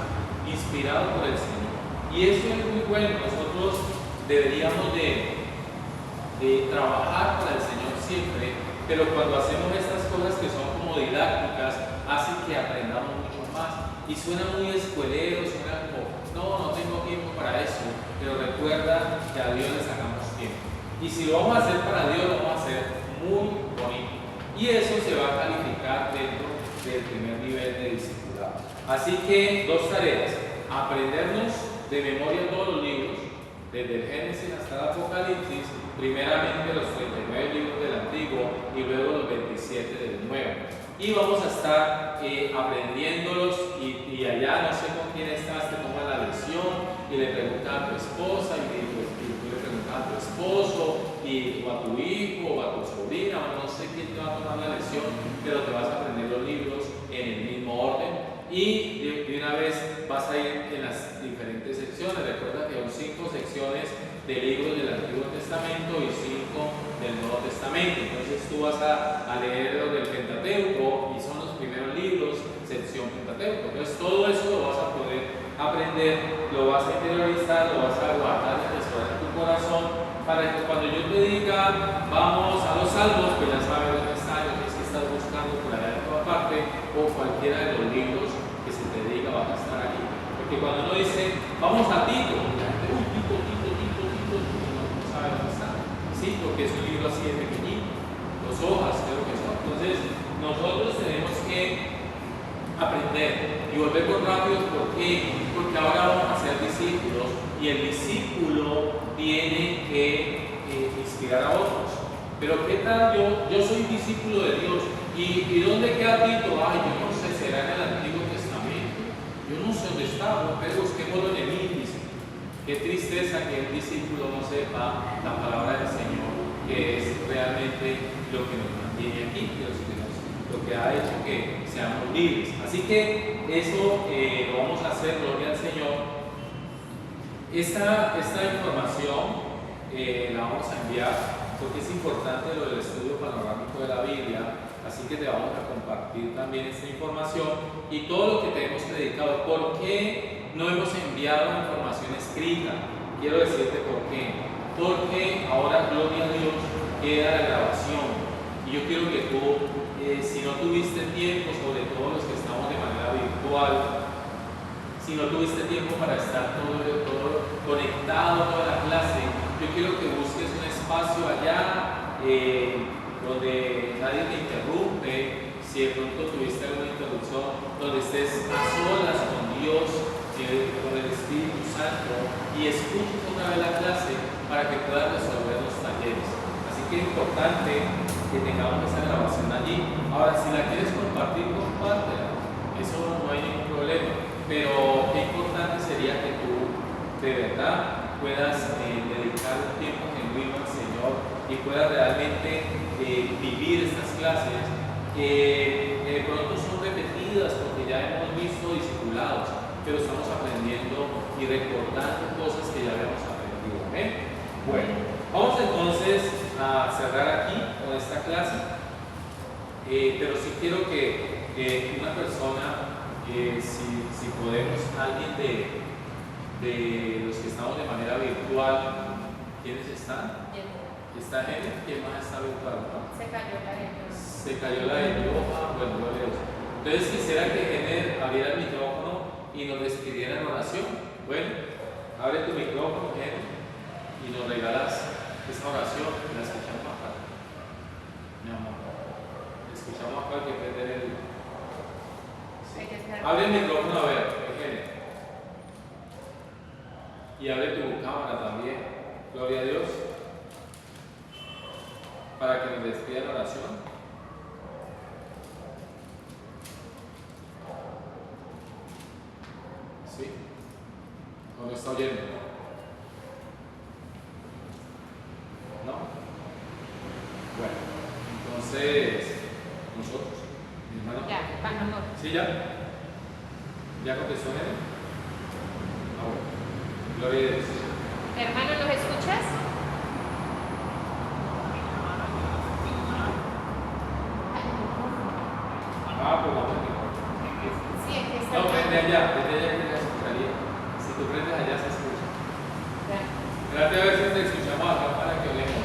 inspirado por el Señor. Y eso es muy bueno. Nosotros deberíamos de trabajar para el Señor siempre, pero cuando hacemos estas cosas que son como didácticas, hace que aprendamos mucho más. Y suena muy escuelero, suena como, no tengo tiempo para eso, pero recuerda que a Dios le sacamos tiempo. Y si lo vamos a hacer para Dios, lo vamos a hacer muy bonito. Y eso se va a calificar dentro del primer nivel de discipulado. Así que dos tareas: aprendernos de memoria todos los libros, desde el Génesis hasta el Apocalipsis, primeramente los 39 libros del Antiguo y luego los 27 del Nuevo. Y vamos a estar aprendiéndolos y allá, no sé con quién estás, te tomas la lección y le preguntas a tu esposa y tú le preguntas a tu esposo o a tu hijo o a tu sobrina o no sé quién te lección, pero te vas a aprender los libros en el mismo orden y de una vez vas a ir en las diferentes secciones. Recuerda que hay 5 secciones de libros del Antiguo Testamento y 5 del Nuevo Testamento. Entonces tú vas a leer los del Pentateuco y son los primeros libros, sección Pentateuco. Entonces todo eso lo vas a poder aprender, lo vas a interiorizar, lo vas a guardar y atesorar en tu corazón, para que cuando yo te diga vamos a los salmos, pues ya sabes dónde está, lo que es que estás buscando por allá en toda parte, o cualquiera de los libros que se te diga vas a estar allí. Porque cuando uno dice vamos a Tito, la gente, uy, Tito, no sabe dónde está. Sí, porque es un libro así de pequeñito, 2 hojas creo que son. Entonces nosotros tenemos que aprender y volver con rápidos. ¿Por qué? Porque ahora vamos a ser discípulos y el discípulo tiene que inspirar a otros. Pero ¿qué tal yo soy discípulo de Dios? ¿Y dónde queda Tito? Ay, yo no sé, será en el Antiguo Testamento. Yo no sé dónde está, pero busquémoslo en el índice. Qué tristeza que el discípulo no sepa la palabra del Señor, que es realmente lo que nos mantiene aquí, lo que ha hecho que seamos libres. Así que eso lo vamos a hacer, gloria al Señor. Esta información la vamos a enviar porque es importante lo del estudio panorámico de la Biblia, así que te vamos a compartir también esta información y todo lo que te hemos predicado. ¿Por qué no hemos enviado información escrita? Quiero decirte por qué. Porque ahora, gloria a Dios, queda la grabación y yo quiero que tú, si no tuviste tiempo, sobre todo los que estamos de manera virtual, si no tuviste tiempo para estar todo conectado toda la clase, yo quiero que busques un espacio allá donde nadie te interrumpe. Si de pronto tuviste alguna interrupción, donde estés a solas con Dios, con el Espíritu Santo, y escuches otra vez la clase para que puedas resolver los talleres. Así que es importante que tengamos esa grabación allí. Ahora, si la quieres compartir, compártela. Eso no hay ningún problema. Pero qué importante sería que tú de verdad puedas dedicar un tiempo genuino al Señor y puedas realmente vivir estas clases que de pronto son repetidas porque ya hemos visto discipulados, pero estamos aprendiendo y recordando cosas que ya habíamos aprendido. ¿Eh? Bueno, vamos entonces a cerrar aquí con esta clase, pero sí quiero que una persona, si podemos, alguien de los que estamos de manera virtual, ¿quiénes están? ¿Está Helen? ¿Quién más está virtual? ¿No? Se cayó la de Dios. Se cayó la de Yoha. Bueno, gloria a Dios. Entonces quisiera que Helen abriera el micrófono y nos despidiera en oración. Bueno, abre tu micrófono, Helen, y nos regalas esa oración. La escuchamos acá. Mi amor. La escuchamos acá que prender el. Sí. Abre el micrófono, a ver, Helen. Y abre tu cámara también. Gloria a Dios. Para que nos despida la oración. ¿Sí? ¿O no está oyendo? ¿No? Bueno, entonces, nosotros, mi hermano. Ya, pan amor. ¿Sí ya? ¿Ya contestó él? Ah, bueno. Gloria a Dios. Hermano, ¿nos escuchas? Ah, pues vamos. Sí, es que está. No, prende allá que ya escucharía. Si tú prendes allá se escucha. Ya. Trate a ver si te escuchamos acá para que oigamos.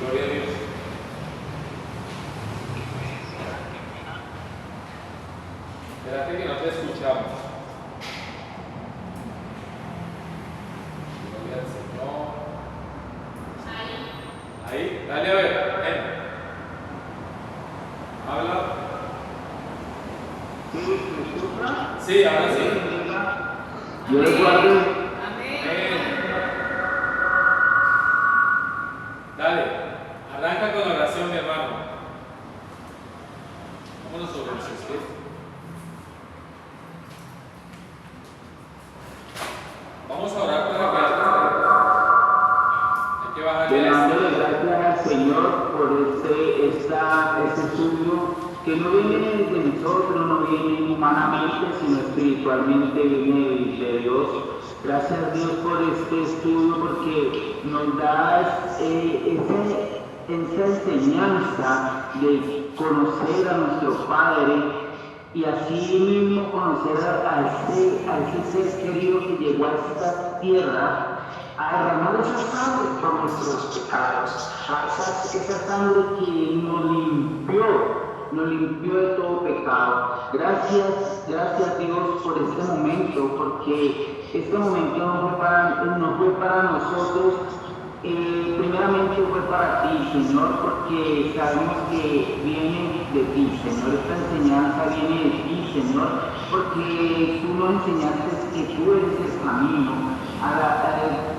Gloria a Dios. Espérate que no te escuchamos. Gloria al Señor. Ahí, dale a ver, ven. Habla. Sí, ahora sí. Yo recuerdo. Amén. Dale, arranca con la oración, mi hermano. Vámonos sobre el sexto. Vamos a orar para que hay que bajarle Le la damos gracias al Señor, por este estudio que no viene de nosotros, no viene humanamente, sino espiritualmente viene de Dios. Gracias Dios por este estudio, porque nos das esa enseñanza de conocer a nuestro Padre y así mismo conocer a ese ser querido que llegó a esta tierra a derramar esa sangre por nuestros pecados, esa sangre que nos limpió de todo pecado. Gracias Dios por este momento, porque este momento no fue para nosotros, primeramente fue para ti, Señor, porque sabemos que viene de ti, Señor. Esta enseñanza viene de ti, Señor, porque tú nos enseñaste que tú eres el camino.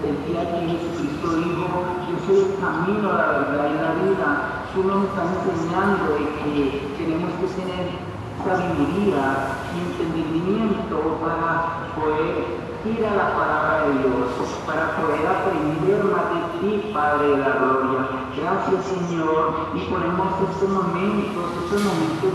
El día que Jesucristo dijo, yo soy el camino, la verdad y la vida, tú nos estás enseñando de que tenemos que tener sabiduría y entendimiento para poder ir a la palabra de Dios, para poder aprender más de ti, Padre de la gloria. Gracias, Señor, y ponemos estos momentos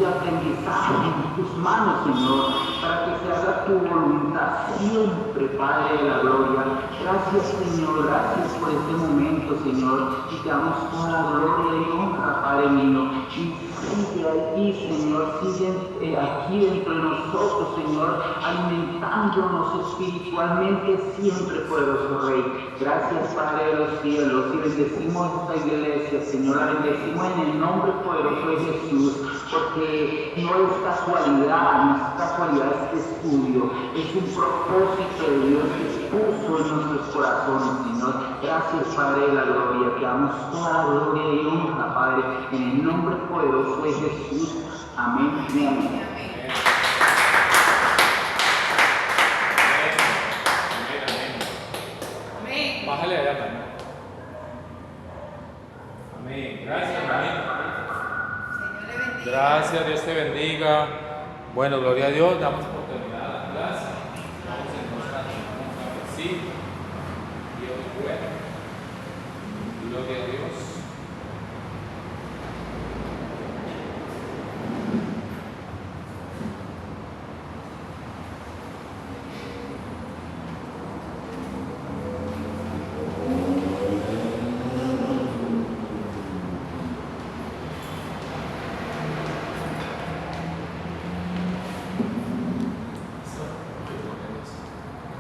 de aprendizaje en tus manos, Señor, para que se haga tu voluntad siempre, Padre de la gloria. Gracias, Señor, gracias por este momento, Señor, y te damos toda la gloria y honra, Padre mío. Y sigue aquí, Señor, sigue aquí dentro de nosotros, Señor, alimentándonos espiritualmente siempre, poderoso Rey. Gracias, Padre de los cielos, y bendecimos esta iglesia, Señor, la bendecimos en el nombre poderoso de Jesús, porque no es casualidad este estudio, es un propósito de Dios que puso en nuestros corazones, Señor. Gracias, Padre de la gloria, que damos toda la gloria y honra, Padre, en el nombre poderoso de Jesús. Amén y amén. Bájale allá también. Amén. Gracias, amén. Señor le bendiga. Gracias, Dios te bendiga. Bueno, gloria a Dios. Damos